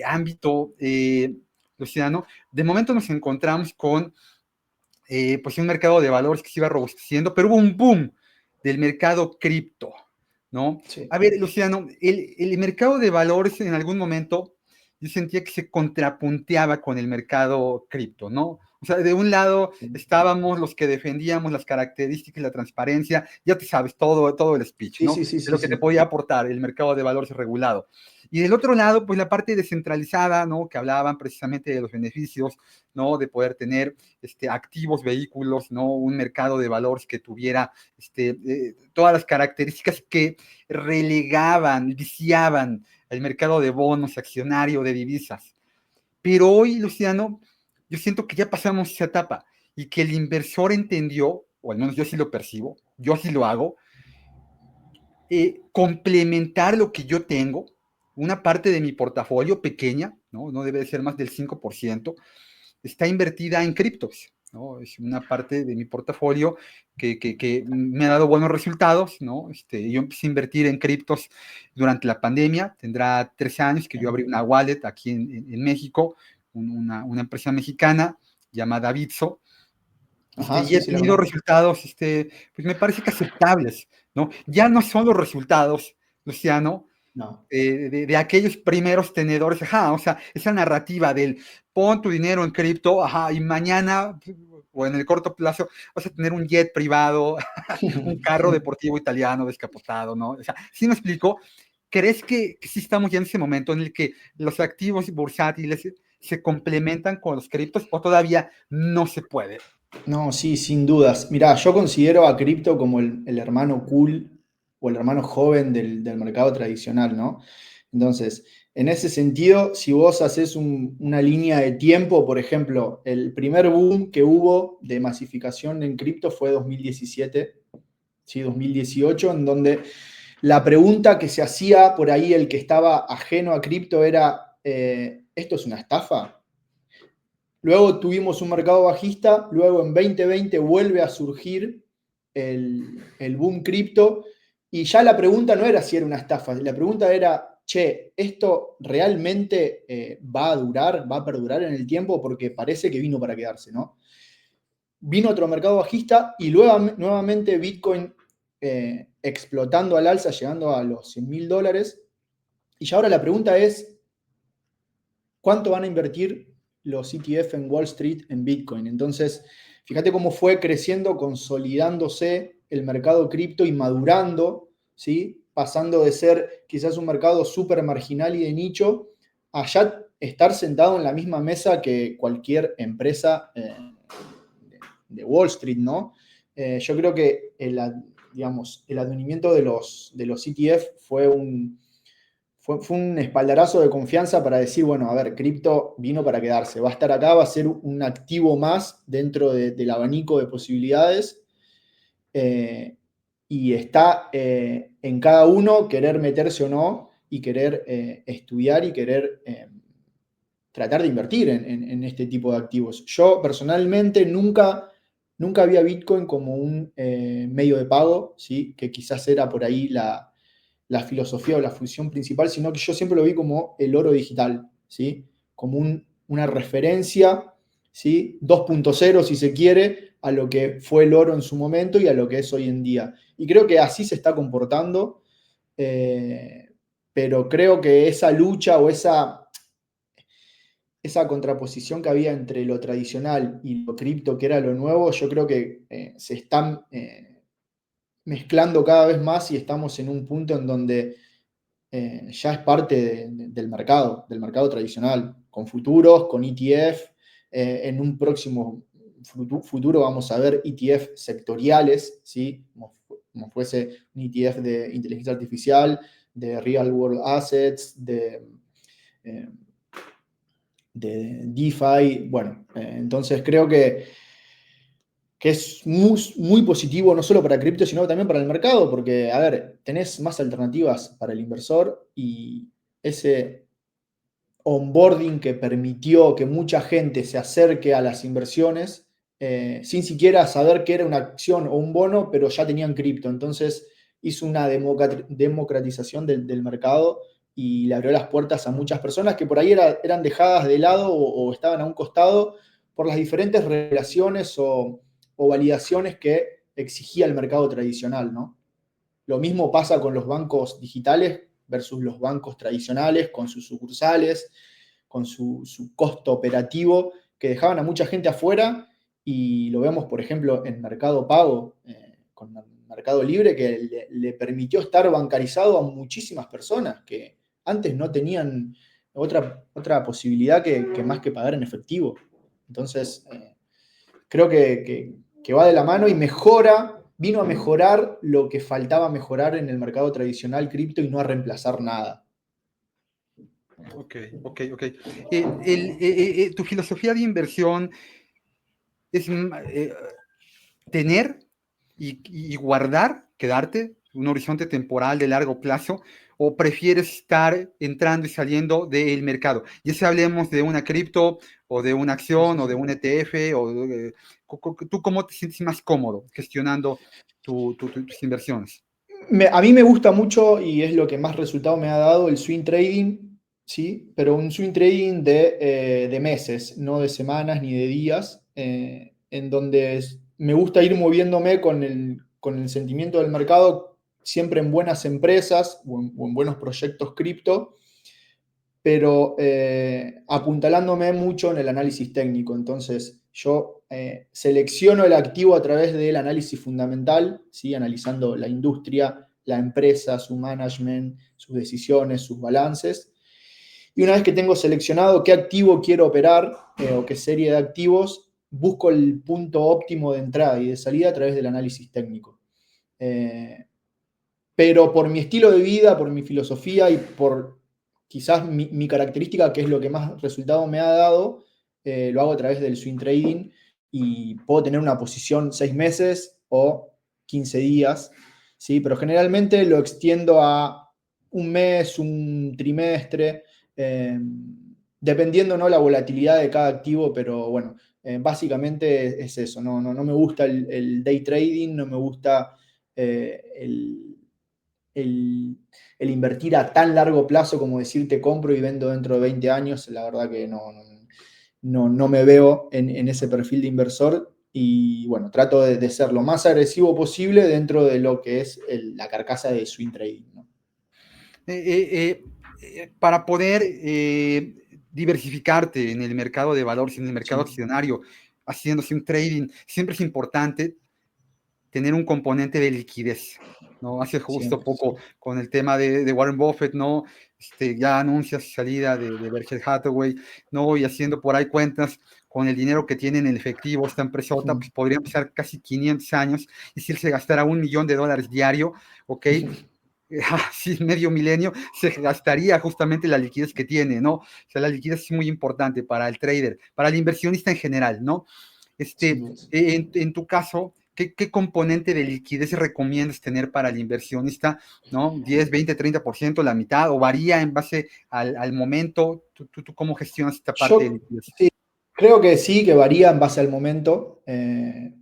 ámbito, Luciano, de momento nos encontramos con pues un mercado de valores que se iba robusteciendo, pero hubo un boom del mercado cripto, ¿no? Sí. A ver, Luciano, el mercado de valores en algún momento yo sentía que se contrapunteaba con el mercado cripto, ¿no? O sea, de un lado estábamos los que defendíamos las características y la transparencia, ya te sabes, todo el speech, Sí, ¿no? sí, sí, De sí, lo que te sí. podía aportar el mercado de valores regulado. Y del otro lado, pues la parte descentralizada, ¿no? Que hablaban precisamente de los beneficios, ¿no? De poder tener activos, vehículos, ¿no? Un mercado de valores que tuviera todas las características que relegaban, viciaban el mercado de bonos, accionario, de divisas. Pero hoy, Luciano, yo siento que ya pasamos esa etapa y que el inversor entendió, o al menos yo sí lo percibo, yo sí lo hago, complementar lo que yo tengo, una parte de mi portafolio pequeña, no debe de ser más del 5%, está invertida en criptos. ¿no? Es una parte de mi portafolio que me ha dado buenos resultados, ¿no? Yo empecé a invertir en criptos durante la pandemia, tendrá 13 años que yo abrí una wallet aquí en México, una empresa mexicana llamada Bitso, Ajá, y he sí, sí, la tenido conozco. resultados, pues me parece que aceptables, ¿no? Ya no son los resultados, Luciano, No. de aquellos primeros tenedores, ajá, o sea, esa narrativa del pon tu dinero en cripto, ajá, y mañana o en el corto plazo vas a tener un jet privado, un carro deportivo italiano descapotado, ¿no? O sea, ¿sí me explico? ¿Crees que sí estamos ya en ese momento en el que los activos bursátiles se complementan con los criptos o todavía no se puede? No, sí, sin dudas. Mirá, yo considero a cripto como el hermano cool o el hermano joven del mercado tradicional, ¿no? Entonces, en ese sentido, si vos haces una línea de tiempo, por ejemplo, el primer boom que hubo de masificación en cripto fue 2017, ¿sí? 2018, en donde la pregunta que se hacía por ahí el que estaba ajeno a cripto era, ¿esto es una estafa? Luego tuvimos un mercado bajista, luego en 2020 vuelve a surgir el boom cripto y ya la pregunta no era si era una estafa, la pregunta era, che, ¿esto realmente va a durar, va a perdurar en el tiempo? Porque parece que vino para quedarse, ¿no? Vino otro mercado bajista y luego, nuevamente Bitcoin explotando al alza, llegando a los $100.000. Y ya ahora la pregunta es, ¿cuánto van a invertir los ETF en Wall Street en Bitcoin? Entonces, fíjate cómo fue creciendo, consolidándose el mercado cripto y madurando, ¿sí? Pasando de ser quizás un mercado súper marginal y de nicho a ya estar sentado en la misma mesa que cualquier empresa de Wall Street, ¿no? Yo creo que digamos, el advenimiento de los ETF fue un espaldarazo de confianza para decir, bueno, a ver, cripto vino para quedarse, va a estar acá, va a ser un activo más dentro del abanico de posibilidades y está en cada uno querer meterse o no y querer estudiar y querer tratar de invertir en este tipo de activos. Yo personalmente nunca había Bitcoin como un medio de pago, ¿sí? Que quizás era por ahí la filosofía o la función principal, sino que yo siempre lo vi como el oro digital, ¿sí? Como una referencia, ¿sí? 2.0, si se quiere, a lo que fue el oro en su momento y a lo que es hoy en día. Y creo que así se está comportando, eh, pero creo que esa lucha o esa contraposición que había entre lo tradicional y lo cripto, que era lo nuevo, yo creo que se están mezclando cada vez más y estamos en un punto en donde ya es parte del mercado tradicional, con futuros, con ETF. En un próximo futuro vamos a ver ETF sectoriales, ¿sí? Como fuese un ETF de inteligencia artificial, de real world assets, eh, de DeFi. Bueno, entonces creo que es muy positivo no solo para cripto, sino también para el mercado, porque, a ver, tenés más alternativas para el inversor y ese onboarding que permitió que mucha gente se acerque a las inversiones sin siquiera saber que era una acción o un bono, pero ya tenían cripto. Entonces hizo una democratización del mercado y le abrió las puertas a muchas personas que por ahí eran dejadas de lado o estaban a un costado por las diferentes regulaciones o validaciones que exigía el mercado tradicional, ¿no? Lo mismo pasa con los bancos digitales versus los bancos tradicionales, con sus sucursales, con su costo operativo, que dejaban a mucha gente afuera y lo vemos, por ejemplo, en Mercado Pago, con Mercado Libre, que le permitió estar bancarizado a muchísimas personas que antes no tenían otra posibilidad que más que pagar en efectivo. Entonces, creo que va de la mano y vino a mejorar lo que faltaba mejorar en el mercado tradicional cripto y no a reemplazar nada. Ok, ok, ok. Tu filosofía de inversión es tener y guardar, quedarte un horizonte temporal de largo plazo, o prefieres estar entrando y saliendo del mercado? Ya sea hablemos de una cripto, o de una Sí, acción, sí, o de sí. un ETF, ¿tú cómo te sientes más cómodo gestionando tus inversiones? A mí me gusta mucho y es lo que más resultado me ha dado el swing trading, ¿sí? Pero un swing trading de meses, no de semanas ni de días, en donde me gusta ir moviéndome con el sentimiento del mercado, siempre en buenas empresas o en buenos proyectos cripto, pero apuntalándome mucho en el análisis técnico. Entonces, yo selecciono el activo a través del análisis fundamental, ¿sí? Analizando la industria, la empresa, su management, sus decisiones, sus balances. Y una vez que tengo seleccionado qué activo quiero operar o qué serie de activos, busco el punto óptimo de entrada y de salida a través del análisis técnico. Eh, pero por mi estilo de vida, por mi filosofía y por quizás mi característica, que es lo que más resultado me ha dado, lo hago a través del swing trading y puedo tener una posición 6 meses o 15 días, ¿sí? Pero generalmente lo extiendo a un mes, un trimestre, dependiendo, ¿no?, la volatilidad de cada activo, pero bueno, básicamente es eso. No me gusta el day trading, no me gusta el, el, el invertir a tan largo plazo como decirte compro y vendo dentro de 20 años. La verdad que no me veo en ese perfil de inversor y bueno, trato de ser lo más agresivo posible dentro de lo que es la carcasa de swing trading, ¿no? Para poder diversificarte en el mercado de valores, en el mercado Sí, accionario, haciéndose un trading, siempre es importante tener un componente de liquidez, ¿no? Hace justo siempre, poco sí. con el tema de Warren Buffett, ¿no? Ya anuncia su salida de Berkshire Hathaway, ¿no? Y haciendo por ahí cuentas con el dinero que tiene en el efectivo esta empresota, pues podría empezar casi 500 años, y si él se gastara $1 millón diario, ¿ok? Sí, medio milenio, se gastaría justamente la liquidez que tiene, ¿no? O sea, la liquidez es muy importante para el trader, para el inversionista en general, ¿no? Sin dudas. En tu caso, ¿qué componente de liquidez recomiendas tener para el inversionista? ¿No? 10, 20, 30%, la mitad, o varía en base al momento. ¿Tú cómo gestionas esta parte de Yo liquidez? sí, creo que sí, que varía en base al momento,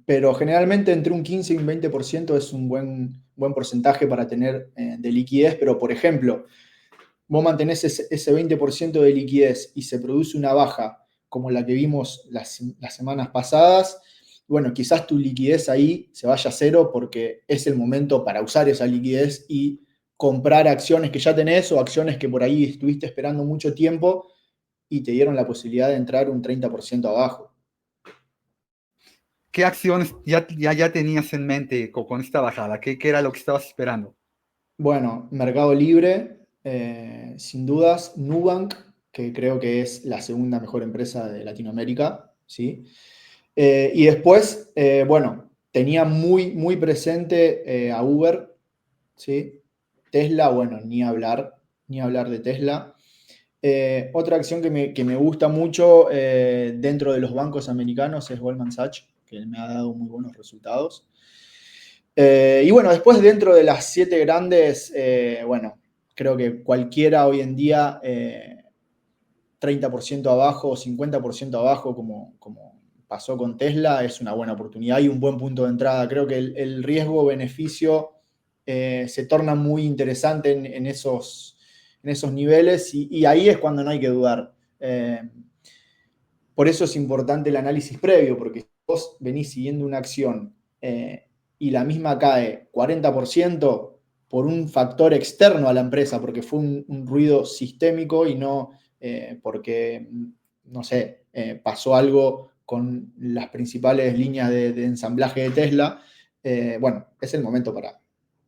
pero generalmente entre un 15 y un 20% es un buen porcentaje para tener de liquidez, pero por ejemplo, vos mantenés ese 20% de liquidez y se produce una baja como la que vimos las semanas pasadas, bueno, quizás tu liquidez ahí se vaya a cero porque es el momento para usar esa liquidez y comprar acciones que ya tenés o acciones que por ahí estuviste esperando mucho tiempo y te dieron la posibilidad de entrar un 30% abajo. ¿Qué acciones ya tenías en mente con esta bajada? ¿Qué era lo que estabas esperando? Bueno, Mercado Libre, sin dudas, Nubank, que creo que es la segunda mejor empresa de Latinoamérica, ¿sí? Y después, bueno, tenía muy presente a Uber, ¿sí? Tesla, bueno, ni hablar de Tesla. Otra acción que me gusta mucho dentro de los bancos americanos es Goldman Sachs, que me ha dado muy buenos resultados. Y bueno, después dentro de las 7 grandes, bueno, creo que cualquiera hoy en día 30% abajo o 50% abajo, como pasó con Tesla, es una buena oportunidad y un buen punto de entrada. Creo que el riesgo-beneficio se torna muy interesante en esos niveles y ahí es cuando no hay que dudar. Por eso es importante el análisis previo, porque si vos venís siguiendo una acción y la misma cae 40% por un factor externo a la empresa, porque fue un ruido sistémico y no porque, no sé, pasó algo con las principales líneas de ensamblaje de Tesla, bueno, es el momento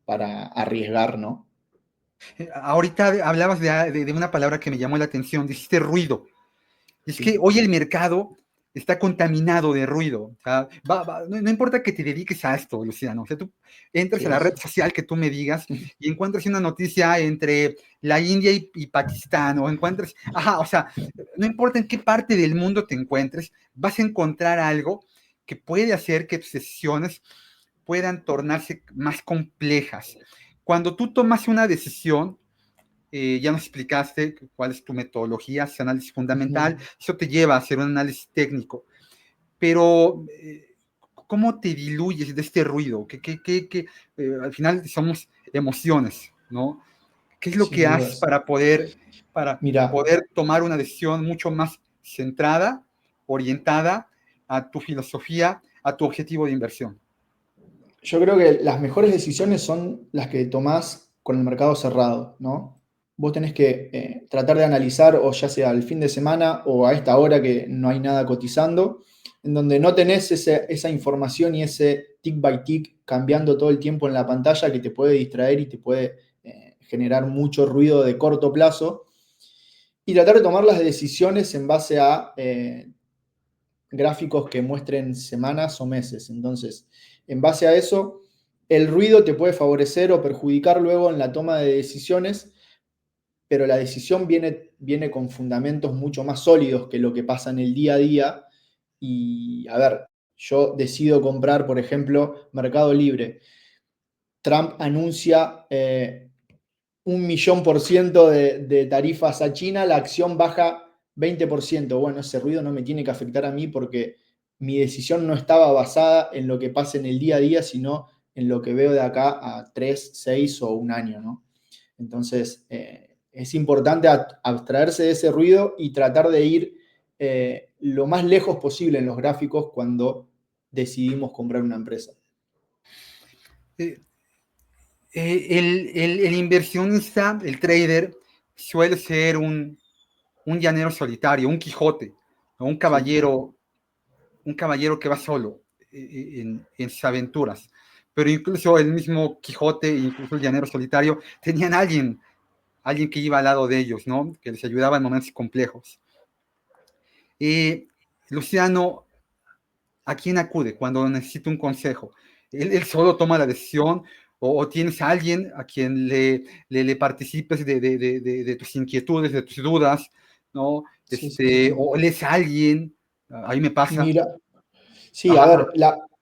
para arriesgar, ¿no? Ahorita hablabas de una palabra que me llamó la atención, dijiste ruido. Es que Sí, hoy el mercado está contaminado de ruido. O sea, no importa que te dediques a esto, Luciano. O sea, tú entras a sí, la red sí. social que tú me digas y encuentras una noticia entre la India y Pakistán, o encuentras, ajá, o sea, no importa en qué parte del mundo te encuentres, vas a encontrar algo que puede hacer que tus decisiones puedan tornarse más complejas. cuando tú tomas una decisión, ya nos explicaste cuál es tu metodología, es análisis fundamental, eso te lleva a hacer un análisis técnico, pero ¿cómo te diluyes de este ruido? Al final somos emociones, ¿no? ¿Qué es lo Sin que haces dudas. para Mira, poder tomar una decisión mucho más centrada, orientada a tu filosofía, a tu objetivo de inversión? yo creo que las mejores decisiones son las que tomás con el mercado cerrado, ¿no? Vos tenés que tratar de analizar, o ya sea el fin de semana o a esta hora que no hay nada cotizando, en donde no tenés esa información y ese tick by tick cambiando todo el tiempo en la pantalla que te puede distraer y te puede generar mucho ruido de corto plazo. Y tratar de tomar las decisiones en base a gráficos que muestren semanas o meses. Entonces, en base a eso, el ruido te puede favorecer o perjudicar luego en la toma de decisiones, pero la decisión viene con fundamentos mucho más sólidos que lo que pasa en el día a día. Y, a ver, yo decido comprar, por ejemplo, Mercado Libre. Trump anuncia 1.000.000% de tarifas a China, la acción baja 20%. Bueno, ese ruido no me tiene que afectar a mí porque mi decisión no estaba basada en lo que pasa en el día a día, sino en lo que veo de acá a 3, 6 o un año, ¿no? Entonces, es importante abstraerse de ese ruido y tratar de ir lo más lejos posible en los gráficos cuando decidimos comprar una empresa. Eh, el inversionista, el trader, suele ser un llanero solitario, un Quijote, ¿no? Sí, Un caballero que va solo en sus aventuras. Pero incluso el mismo Quijote, incluso el llanero solitario, tenían alguien que iba al lado de ellos, ¿no? Que les ayudaba en momentos complejos. Luciano, ¿a quién acude cuando necesita un consejo? ¿Él solo toma la decisión o tienes a alguien a quien le participes de tus inquietudes, de tus dudas, ¿no? sí, sí, sí. O lees a alguien, ahí me pasa. Mira, sí, a Ajá, ver,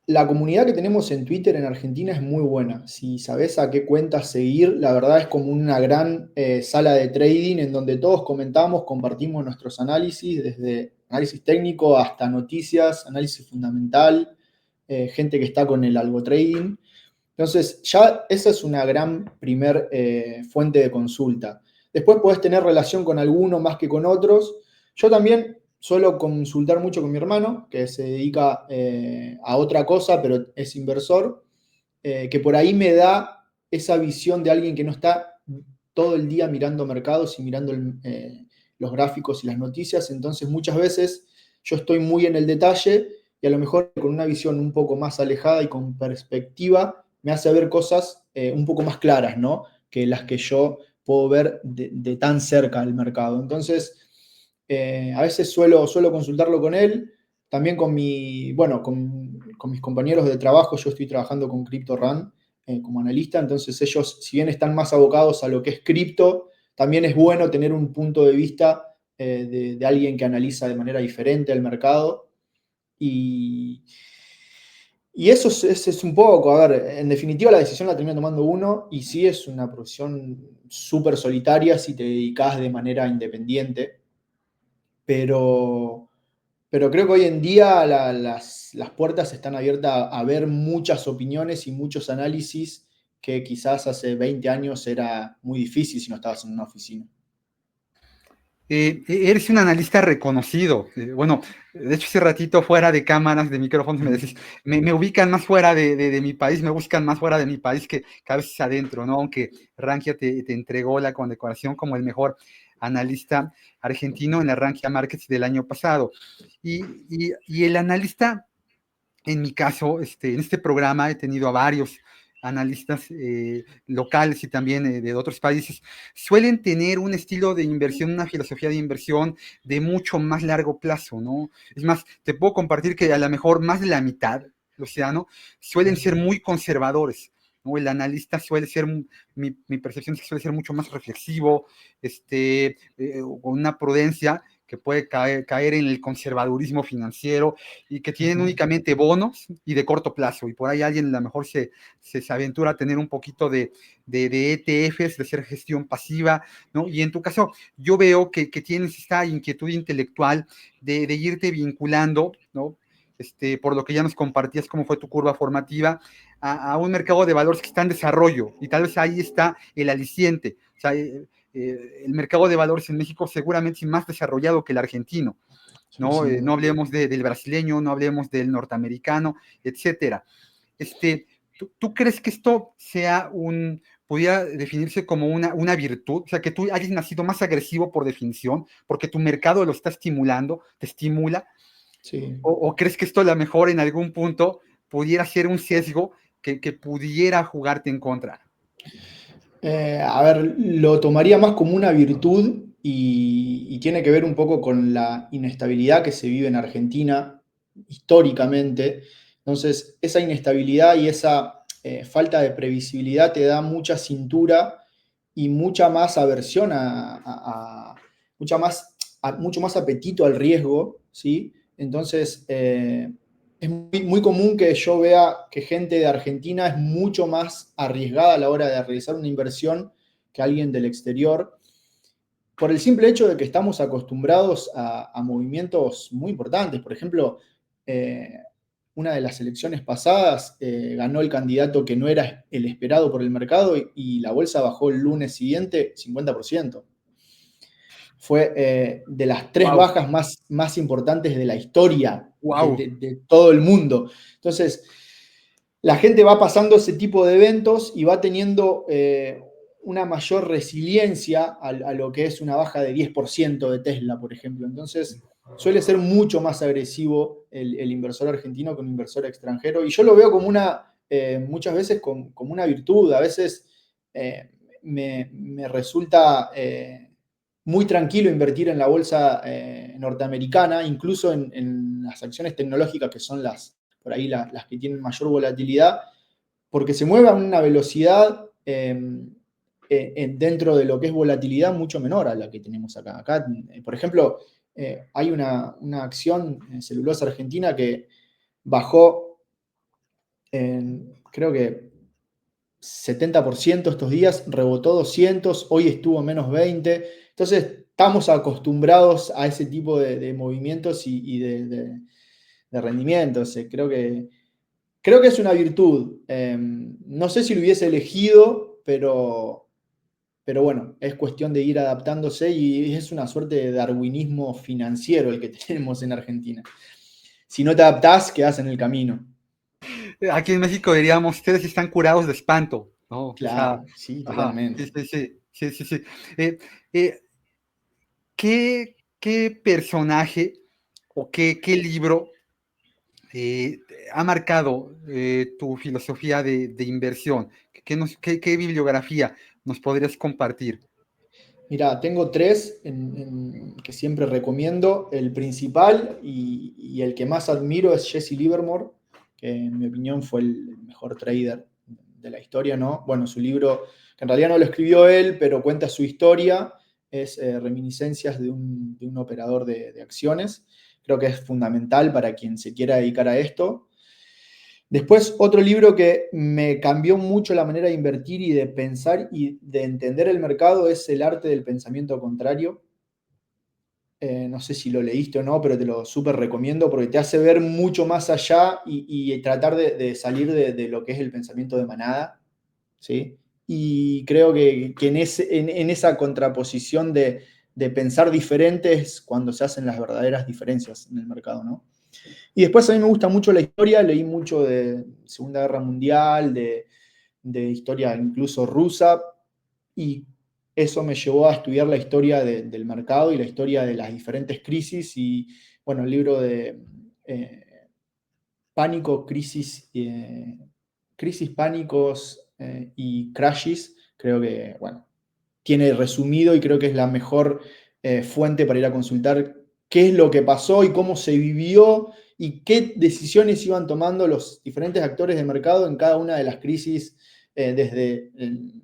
la comunidad que tenemos en Twitter en Argentina es muy buena. Si sabes a qué cuentas seguir, la verdad es como una gran sala de trading en donde todos comentamos, compartimos nuestros análisis, desde análisis técnico hasta noticias, análisis fundamental, gente que está con el algo trading. Entonces, ya esa es una gran primer fuente de consulta. Después podés tener relación con alguno más que con otros. Yo también suelo consultar mucho con mi hermano, que se dedica a otra cosa, pero es inversor, que por ahí me da esa visión de alguien que no está todo el día mirando mercados y mirando los gráficos y las noticias. Entonces, muchas veces yo estoy muy en el detalle y a lo mejor con una visión un poco más alejada y con perspectiva me hace ver cosas un poco más claras, ¿no? Que las que yo puedo ver de tan cerca del mercado. Entonces, a veces suelo consultarlo con él, también con mis compañeros de trabajo. Yo estoy trabajando con CryptoRun como analista, entonces ellos, si bien están más abocados a lo que es cripto, también es bueno tener un punto de vista de alguien que analiza de manera diferente el mercado. Y, y eso es un poco, a ver, en definitiva la decisión la termina tomando uno y sí es una profesión súper solitaria si te dedicas de manera independiente, pero, pero creo que hoy en día las puertas están abiertas a ver muchas opiniones y muchos análisis que quizás hace 20 años era muy difícil si no estabas en una oficina. Eres un analista reconocido. Bueno, de hecho, hace ratito fuera de cámaras, de micrófonos, me decís, me ubican más fuera de mi país, me buscan más fuera de mi país que a veces adentro, ¿no? Aunque Rankia te entregó la condecoración como el mejor analista argentino en la Rankia Markets del año pasado. Y el analista, en mi caso, en este programa he tenido a varios analistas locales y también de otros países, suelen tener un estilo de inversión, una filosofía de inversión de mucho más largo plazo, ¿no? Es más, te puedo compartir que a lo mejor más de la mitad, Luciano, suelen ser muy conservadores, ¿no? El analista suele ser, mi percepción es que suele ser mucho más reflexivo, con una prudencia que puede caer en el conservadurismo financiero y que tienen Ujú. únicamente bonos y de corto plazo. Y por ahí alguien a lo mejor se aventura a tener un poquito de ETFs, de ser gestión pasiva, ¿no? Y en tu caso, yo veo que tienes esta inquietud intelectual de irte vinculando, ¿no? Por lo que ya nos compartías cómo fue tu curva formativa, un mercado de valores que está en desarrollo, y tal vez ahí está el aliciente. O sea, el mercado de valores en México seguramente es más desarrollado que el argentino, Sí, ¿no? sin No duda. hablemos del brasileño, no hablemos del norteamericano, etcétera. ¿Tú crees que esto pudiera definirse como una virtud? O sea, que tú hayas nacido más agresivo por definición, porque tu mercado lo está estimulando, te estimula, Sí. o crees que esto a lo mejor en algún punto pudiera ser un sesgo que pudiera jugarte en contra? A ver, lo tomaría más como una virtud y tiene que ver un poco con la inestabilidad que se vive en Argentina históricamente. Entonces, esa inestabilidad y esa falta de previsibilidad te da mucha cintura y mucha más aversión mucho más apetito al riesgo, ¿sí? Entonces, es muy común que yo vea que gente de Argentina es mucho más arriesgada a la hora de realizar una inversión que alguien del exterior, por el simple hecho de que estamos acostumbrados a movimientos muy importantes. Por ejemplo, eh, una de las elecciones pasadas ganó el candidato que no era el esperado por el mercado y la bolsa bajó el lunes siguiente 50%. Fue de las tres Wow, bajas más importantes de la historia wow. de todo el mundo. Entonces, la gente va pasando ese tipo de eventos y va teniendo una mayor resiliencia a lo que es una baja de 10% de Tesla, por ejemplo. Entonces, suele ser mucho más agresivo el inversor argentino que un inversor extranjero. Y yo lo veo como muchas veces como una virtud. A veces me resulta muy tranquilo invertir en la bolsa norteamericana, incluso en las acciones tecnológicas que son por ahí las que tienen mayor volatilidad, porque se mueve a una velocidad dentro de lo que es volatilidad mucho menor a la que tenemos acá. Acá, por ejemplo, hay una acción en celulosa argentina que bajó, creo que 70% estos días, rebotó 200, hoy estuvo menos 20. Entonces, estamos acostumbrados a ese tipo de movimientos y de rendimientos. Creo que es una virtud. No sé si lo hubiese elegido, pero bueno, es cuestión de ir adaptándose y es una suerte de darwinismo financiero el que tenemos en Argentina. Si no te adaptás, quedás en el camino. Aquí en México diríamos, ustedes están curados de espanto, ¿no? O sea, Claro, sí, ajá, sí, totalmente. sí, sí, sí, sí, sí. Eh, eh, ¿qué personaje o qué libro eh, ha marcado tu filosofía de inversión? ¿Qué bibliografía nos podrías compartir? Mira, tengo tres que siempre recomiendo. El principal y el que más admiro es Jesse Livermore, que en mi opinión fue el mejor trader de la historia, ¿no? Bueno, su libro, que en realidad no lo escribió él, pero cuenta su historia, es Reminiscencias de un operador de acciones. Creo que es fundamental para quien se quiera dedicar a esto. Después, otro libro que me cambió mucho la manera de invertir y de pensar y de entender el mercado es El arte del pensamiento contrario. No sé si lo leíste o no, pero te lo súper recomiendo porque te hace ver mucho más allá y tratar de salir de lo que es el pensamiento de manada, ¿sí? Y creo que en esa contraposición de pensar diferente es cuando se hacen las verdaderas diferencias en el mercado, ¿no? Y después a mí me gusta mucho la historia, leí mucho de Segunda Guerra Mundial, de historia incluso rusa, y eso me llevó a estudiar la historia del mercado y la historia de las diferentes crisis, y bueno, el libro de eh, Pánico, Crisis, Pánicos y Crashes, creo que, bueno, tiene resumido y creo que es la mejor fuente para ir a consultar qué es lo que pasó y cómo se vivió y qué decisiones iban tomando los diferentes actores de mercado en cada una de las crisis, desde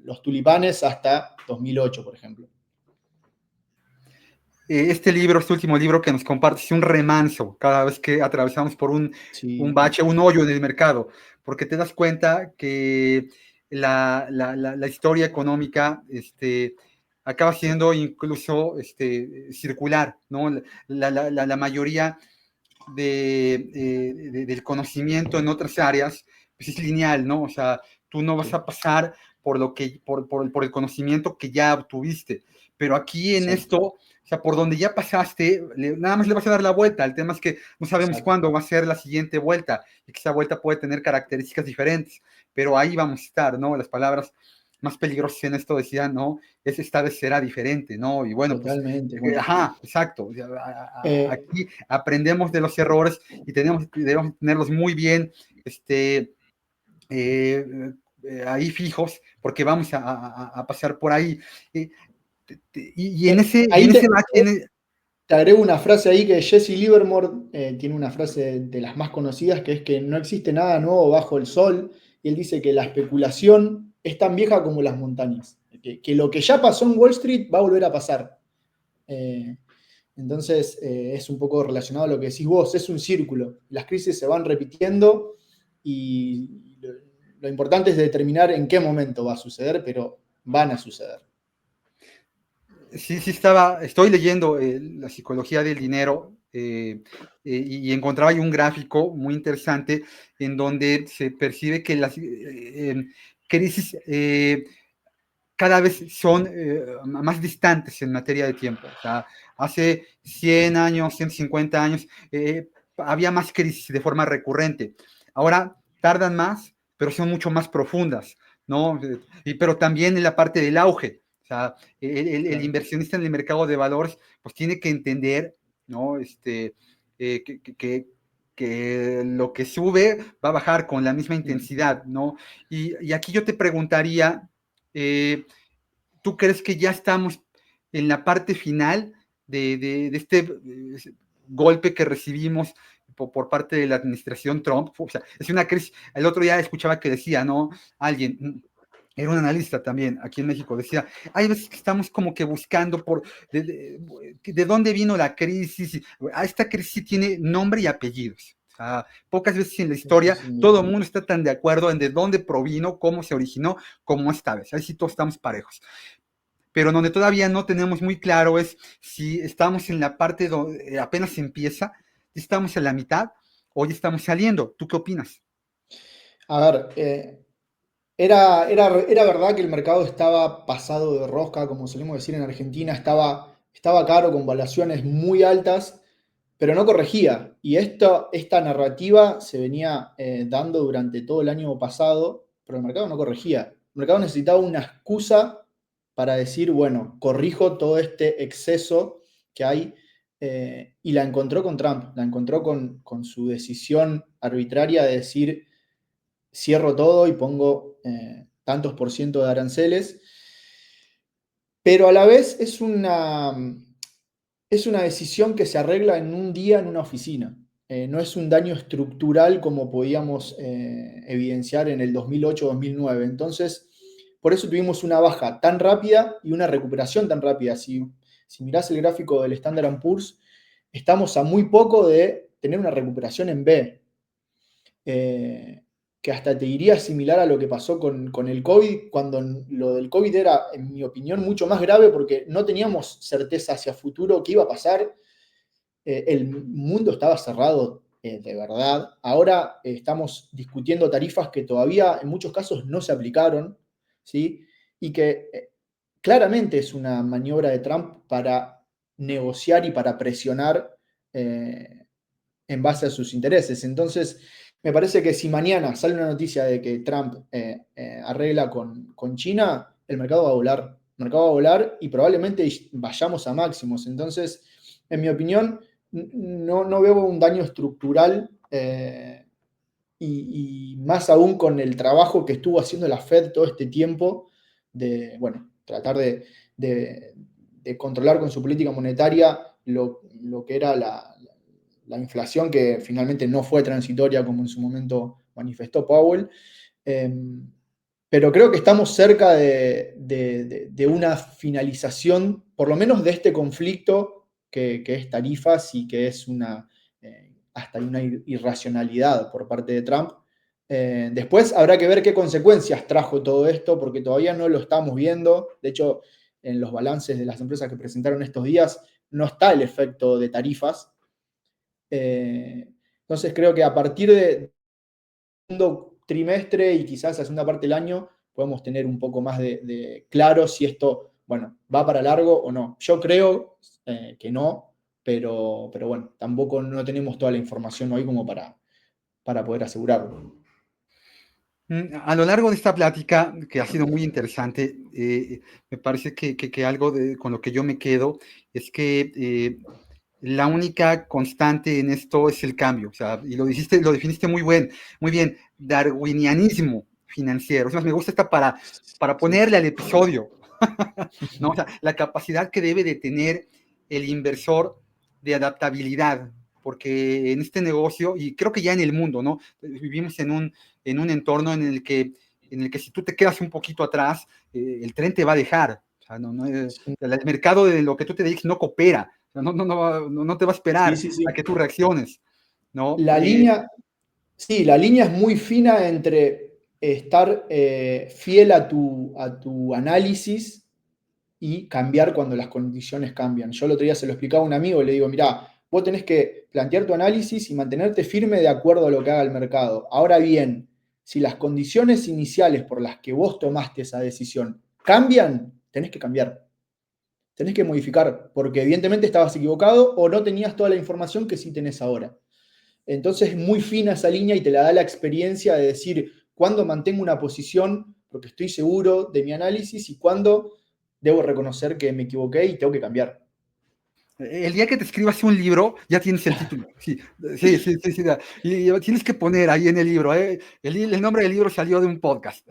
los tulipanes hasta 2008, por ejemplo. este libro, este último libro que nos compartes, es un remanso cada vez que atravesamos por un Sí, bache, un hoyo en el mercado, porque te das cuenta que la historia económica acaba siendo incluso circular, ¿no? La mayoría del conocimiento en otras áreas pues es lineal, ¿no? O sea, tú no vas sí, a pasar por el conocimiento que ya obtuviste, pero aquí en exacto, esto, o sea, por donde ya pasaste, nada más le vas a dar la vuelta. El tema es que no sabemos exacto. cuándo va a ser la siguiente vuelta y que esa vuelta puede tener características diferentes, pero ahí vamos a estar, ¿no? Las palabras más peligrosas en esto decían, ¿no? Es esta vez será diferente, ¿no? Y bueno, pues, Totalmente. Bueno, ajá, exacto. eh, Aquí aprendemos de los errores y debemos tenerlos muy bien, este, eh, ahí fijos, porque vamos a pasar por ahí. Eh, y en ahí ese bache, te agrego una frase ahí que Jesse Livermore tiene una frase de las más conocidas, que es que no existe nada nuevo bajo el sol, y él dice que la especulación es tan vieja como las montañas, que lo que ya pasó en Wall Street va a volver a pasar. Eh, entonces, es un poco relacionado a lo que decís vos, es un círculo, las crisis se van repitiendo y lo importante es determinar en qué momento va a suceder, pero van a suceder. sí, estoy leyendo la psicología del dinero y encontraba ahí un gráfico muy interesante en donde se percibe que las crisis cada vez son más distantes en materia de tiempo. O sea, hace 100 años, 150 años, había más crisis de forma recurrente. Ahora tardan más, pero son mucho más profundas, ¿no? Pero también en la parte del auge. O sea, el Claro. inversionista en el mercado de valores, pues tiene que entender, ¿no? Que lo que sube va a bajar con la misma Mm. intensidad, ¿no? Y aquí yo te preguntaría, eh, ¿tú crees que ya estamos en la parte final de este golpe que recibimos por parte de la administración Trump? O sea, es una crisis. El otro día escuchaba que decía, ¿no? Alguien, era un analista también aquí en México, decía, hay veces que estamos como que buscando de dónde vino la crisis. Esta crisis tiene nombre y apellidos. O sea, pocas veces en la Eso historia sin todo duda. el mundo está tan de acuerdo en de dónde provino, cómo se originó, como esta vez. Ahí sí todos estamos parejos. Pero donde todavía no tenemos muy claro es si estamos en la parte donde apenas empieza, si estamos en la mitad o ya estamos saliendo. ¿Tú qué opinas? A ver, era verdad que el mercado estaba pasado de rosca, como solemos decir en Argentina, estaba caro con valuaciones muy altas, pero no corregía. Y esta narrativa se venía dando durante todo el año pasado, pero el mercado no corregía. El mercado necesitaba una excusa para decir, bueno, corrijo todo este exceso que hay, y la encontró con Trump, la encontró con su decisión arbitraria de decir cierro todo y pongo tantos por ciento de aranceles, pero a la vez es una decisión que se arregla en un día en una oficina. No es un daño estructural como podíamos evidenciar en el 2008-2009. Entonces, por eso tuvimos una baja tan rápida y una recuperación tan rápida. Si mirás el gráfico del Standard Poor's, estamos a muy poco de tener una recuperación en B. eh, que hasta te diría similar a lo que pasó con el COVID, cuando lo del COVID era, en mi opinión, mucho más grave porque no teníamos certeza hacia futuro qué iba a pasar. El mundo estaba cerrado de verdad. Ahora estamos discutiendo tarifas que todavía en muchos casos no se aplicaron, ¿sí? Y que claramente es una maniobra de Trump para negociar y para presionar en base a sus intereses. Entonces, me parece que si mañana sale una noticia de que Trump arregla con China, el mercado va a volar. El mercado va a volar y probablemente vayamos a máximos. Entonces, en mi opinión, no veo un daño estructural, y más aún con el trabajo que estuvo haciendo la Fed todo este tiempo de, bueno, tratar de controlar con su política monetaria lo que era la inflación, que finalmente no fue transitoria como en su momento manifestó Powell. Eh, pero creo que estamos cerca de una finalización, por lo menos de este conflicto, que es tarifas y que es hasta una irracionalidad por parte de Trump. Después habrá que ver qué consecuencias trajo todo esto, porque todavía no lo estamos viendo. De hecho, en los balances de las empresas que presentaron estos días no está el efecto de tarifas. Entonces creo que a partir de segundo trimestre y quizás la segunda parte del año podemos tener un poco más de claro si esto, bueno, va para largo o no. Yo creo que no, pero bueno, tampoco no tenemos toda la información hoy como para poder asegurarlo. A lo largo de esta plática, que ha sido muy interesante, me parece que algo con lo que yo me quedo es que la única constante en esto es el cambio. O sea, y lo definiste muy bien, darwinianismo financiero. Es más, me gusta esta para Sí. ponerle al episodio, ¿no? O sea, la capacidad que debe de tener el inversor de adaptabilidad, porque en este negocio, y creo que ya en el mundo, ¿no? Vivimos en un entorno en el que si tú te quedas un poquito atrás, el tren te va a dejar. O sea, Sí, el mercado de lo que tú te dediques no coopera. O sea, no te va a sí, esperar sí, a sí. que tú reacciones, ¿no? La línea, sí, la línea es muy fina entre estar fiel a tu análisis y cambiar cuando las condiciones cambian. Yo el otro día se lo explicaba a un amigo y le digo, mirá, vos tenés que plantear tu análisis y mantenerte firme de acuerdo a lo que haga el mercado. Ahora bien, si las condiciones iniciales por las que vos tomaste esa decisión cambian, tenés que cambiar. Tenés que modificar, porque evidentemente estabas equivocado o no tenías toda la información que sí tenés ahora. Entonces es muy fina esa línea y te la da la experiencia de decir cuándo mantengo una posición porque estoy seguro de mi análisis y cuándo debo reconocer que me equivoqué y tengo que cambiar. El día que te escribas un libro, ya tienes el título. Sí, sí, sí, sí, sí. Y tienes que poner ahí en el libro, ¿eh? El nombre del libro salió de un podcast.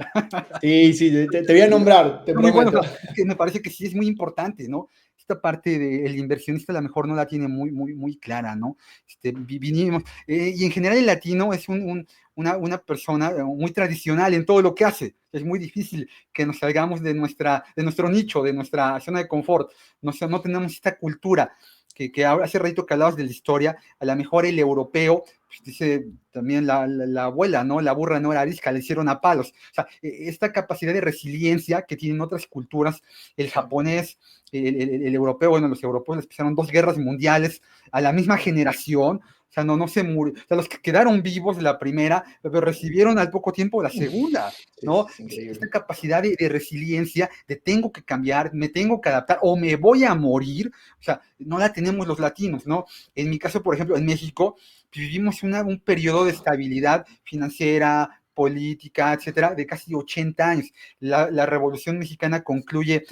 Sí, sí, te voy a nombrar, te Muy bueno, o prometo. sea, es que me parece que sí es muy importante, ¿no? Esta parte del inversionista a lo mejor no la tiene muy clara, ¿no? Vinimos, y en general el latino es una persona muy tradicional en todo lo que hace. Es muy difícil que nos salgamos de nuestro nicho, de nuestra zona de confort. No tenemos esta cultura que hace ratito que hablabas de la historia, a lo mejor el europeo, pues dice también la abuela, ¿no? La burra no era arisca, le hicieron a palos. O sea, esta capacidad de resiliencia que tienen otras culturas, el japonés, el europeo, bueno, los europeos les pasaron dos guerras mundiales a la misma generación. O sea, no se murió. O sea, los que quedaron vivos de la primera, pero recibieron al poco tiempo la segunda, Sí, ¿no? es increíble. Esta capacidad de resiliencia, de tengo que cambiar, me tengo que adaptar o me voy a morir, o sea, no la tenemos los latinos, ¿no? En mi caso, por ejemplo, en México, vivimos un periodo de estabilidad financiera, política, etcétera, de casi 80 años. La Revolución Mexicana concluye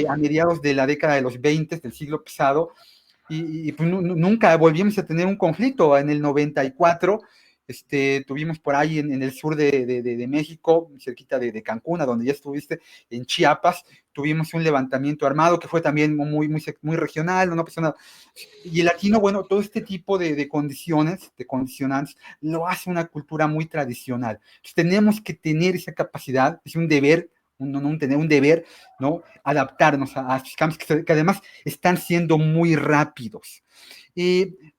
a mediados de la década de los 20 del siglo pasado, y pues nunca volvimos a tener un conflicto. En el 94 tuvimos por ahí en el sur de México, cerquita de Cancún, a donde ya estuviste, en Chiapas, tuvimos un levantamiento armado que fue también muy regional, no pasó nada. Y el latino, bueno, todo este tipo de condiciones, de condicionantes, lo hace una cultura muy tradicional. Entonces, tenemos que tener esa capacidad, es un deber, tener un deber, ¿no? Adaptarnos a estos cambios que además están siendo muy rápidos.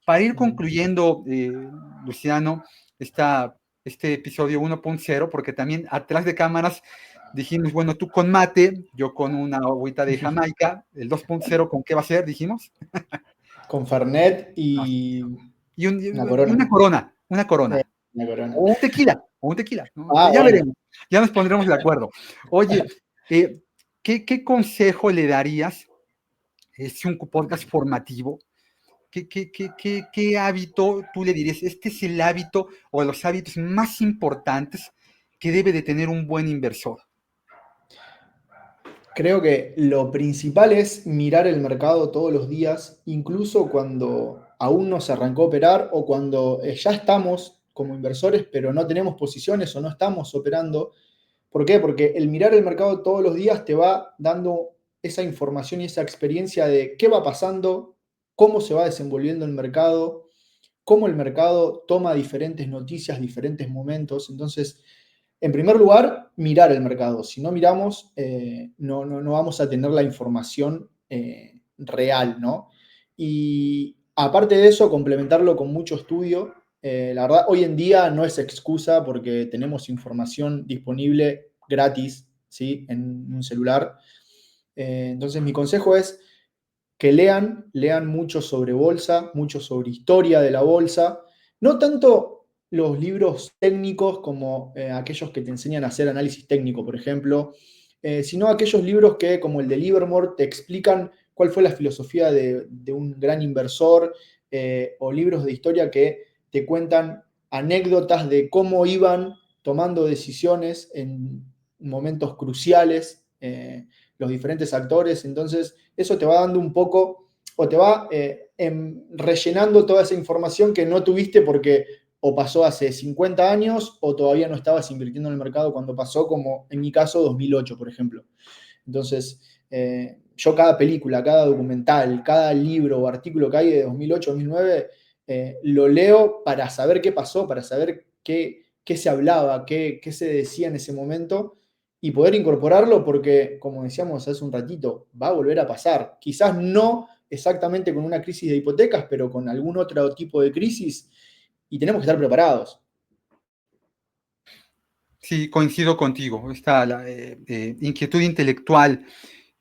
Para ir concluyendo, Luciano, este episodio 1.0, porque también atrás de cámaras dijimos, bueno, tú con mate, yo con una agüita de Jamaica, el 2.0, ¿con qué va a ser? Dijimos. Con Fernet No, y una corona. una corona. Una corona. O un tequila, ¿no? Ah, Ya bueno. veremos, ya nos pondremos de acuerdo. Oye, eh, ¿qué consejo le darías? Es un podcast formativo. ¿Qué hábito tú le dirías? Este es el hábito o los hábitos más importantes que debe de tener un buen inversor. Creo que lo principal es mirar el mercado todos los días, incluso cuando aún no se arrancó a operar o cuando ya estamos como inversores, pero no tenemos posiciones o no estamos operando. ¿Por qué? Porque el mirar el mercado todos los días te va dando esa información y esa experiencia de qué va pasando, cómo se va desenvolviendo el mercado, cómo el mercado toma diferentes noticias, diferentes momentos. Entonces, en primer lugar, mirar el mercado. Si no miramos, no vamos a tener la información real, ¿no? y aparte de eso, complementarlo con mucho estudio. La verdad, hoy en día no es excusa porque tenemos información disponible gratis, ¿sí? En un celular. Entonces, mi consejo es que lean mucho sobre bolsa, mucho sobre historia de la bolsa, no tanto los libros técnicos como aquellos que te enseñan a hacer análisis técnico, por ejemplo, sino aquellos libros que, como el de Livermore, te explican cuál fue la filosofía de un gran inversor, o libros de historia que te cuentan anécdotas de cómo iban tomando decisiones en momentos cruciales los diferentes actores. Entonces, eso te va dando un poco, o te va rellenando toda esa información que no tuviste porque o pasó hace 50 años o todavía no estabas invirtiendo en el mercado cuando pasó, como en mi caso 2008, por ejemplo. Entonces, yo cada película, cada documental, cada libro o artículo que hay de 2008, 2009, lo leo para saber qué pasó, para saber qué se hablaba, qué se decía en ese momento y poder incorporarlo porque, como decíamos hace un ratito, va a volver a pasar. Quizás no exactamente con una crisis de hipotecas, pero con algún otro tipo de crisis y tenemos que estar preparados. Sí, coincido contigo. Esta inquietud intelectual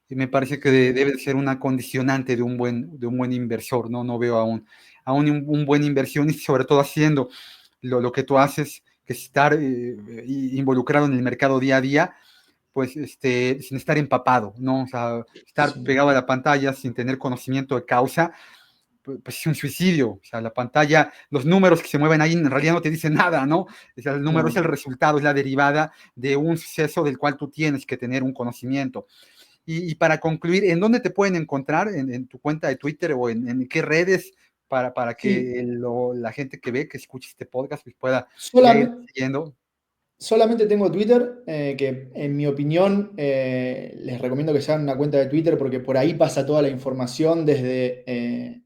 me parece que debe de ser una condicionante de un buen inversor, ¿no? No veo a un buen inversionista, sobre todo haciendo lo que tú haces, que es estar involucrado en el mercado día a día, pues sin estar empapado, ¿no? O sea, estar Sí, pegado a la pantalla sin tener conocimiento de causa, pues es un suicidio. O sea, la pantalla, los números que se mueven ahí en realidad no te dicen nada, ¿no? O sea, el número es el no. resultado, es la derivada de un suceso del cual tú tienes que tener un conocimiento. Y para concluir, ¿en dónde te pueden encontrar? ¿En tu cuenta de Twitter o en qué redes para Sí, que la gente que ve, que escuche este podcast, pues pueda ya ir solamente, siguiendo? solamente tengo Twitter, que en mi opinión les recomiendo que se hagan una cuenta de Twitter porque por ahí pasa toda la información desde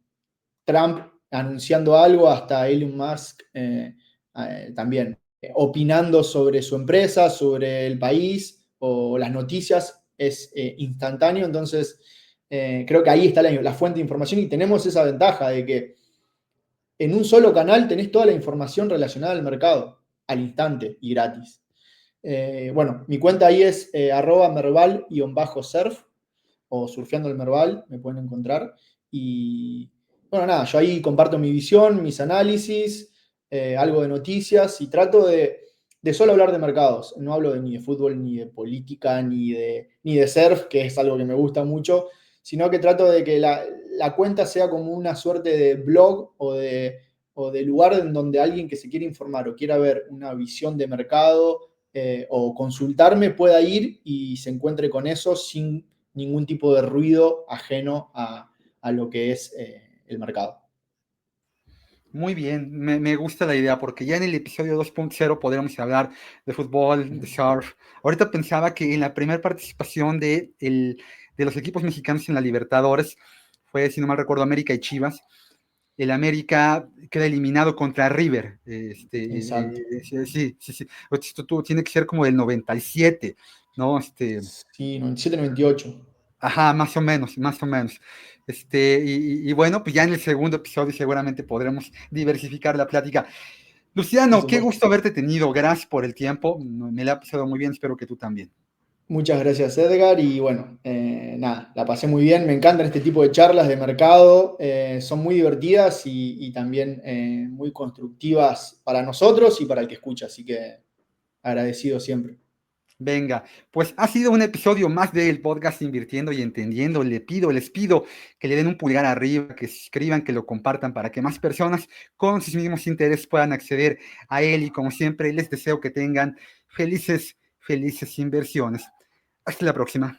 Trump anunciando algo hasta Elon Musk también opinando sobre su empresa, sobre el país o las noticias. Es instantáneo, entonces creo que ahí está la fuente de información y tenemos esa ventaja de que en un solo canal tenés toda la información relacionada al mercado al instante y gratis. Bueno, mi cuenta ahí es @merval_surf o surfeando el Merval, me pueden encontrar. Y bueno, nada, yo ahí comparto mi visión, mis análisis, algo de noticias y trato de solo hablar de mercados. No hablo ni de fútbol, ni de política, ni de surf, que es algo que me gusta mucho, sino que trato de que la cuenta sea como una suerte de blog o de lugar en donde alguien que se quiere informar o quiera ver una visión de mercado o consultarme pueda ir y se encuentre con eso sin ningún tipo de ruido ajeno a lo que es el mercado. Muy bien, me gusta la idea porque ya en el episodio 2.0 podremos hablar de fútbol, de surf. Ahorita pensaba que en la primera participación de los equipos mexicanos en la Libertadores fue, si no mal recuerdo, América y Chivas. El América queda eliminado contra River. Exacto. Sí, sí, sí, sí. Esto tiene que ser como del 97, ¿no? Sí, 97, 98. Ajá, más o menos, más o menos. Y bueno, pues ya en el segundo episodio seguramente podremos diversificar la plática. Por Luciano, qué supuesto. gusto haberte tenido. Gracias por el tiempo. Me la ha pasado muy bien. Espero que tú también. Muchas gracias, Edgar. Y bueno, nada, la pasé muy bien. Me encantan este tipo de charlas de mercado. Son muy divertidas y también muy constructivas para nosotros y para el que escucha. Así que agradecido siempre. Venga, pues ha sido un episodio más del podcast Invirtiendo y Entendiendo. Les pido que le den un pulgar arriba, que se suscriban, que lo compartan para que más personas con sus mismos intereses puedan acceder a él. Y como siempre, les deseo que tengan felices inversiones. Hasta la próxima.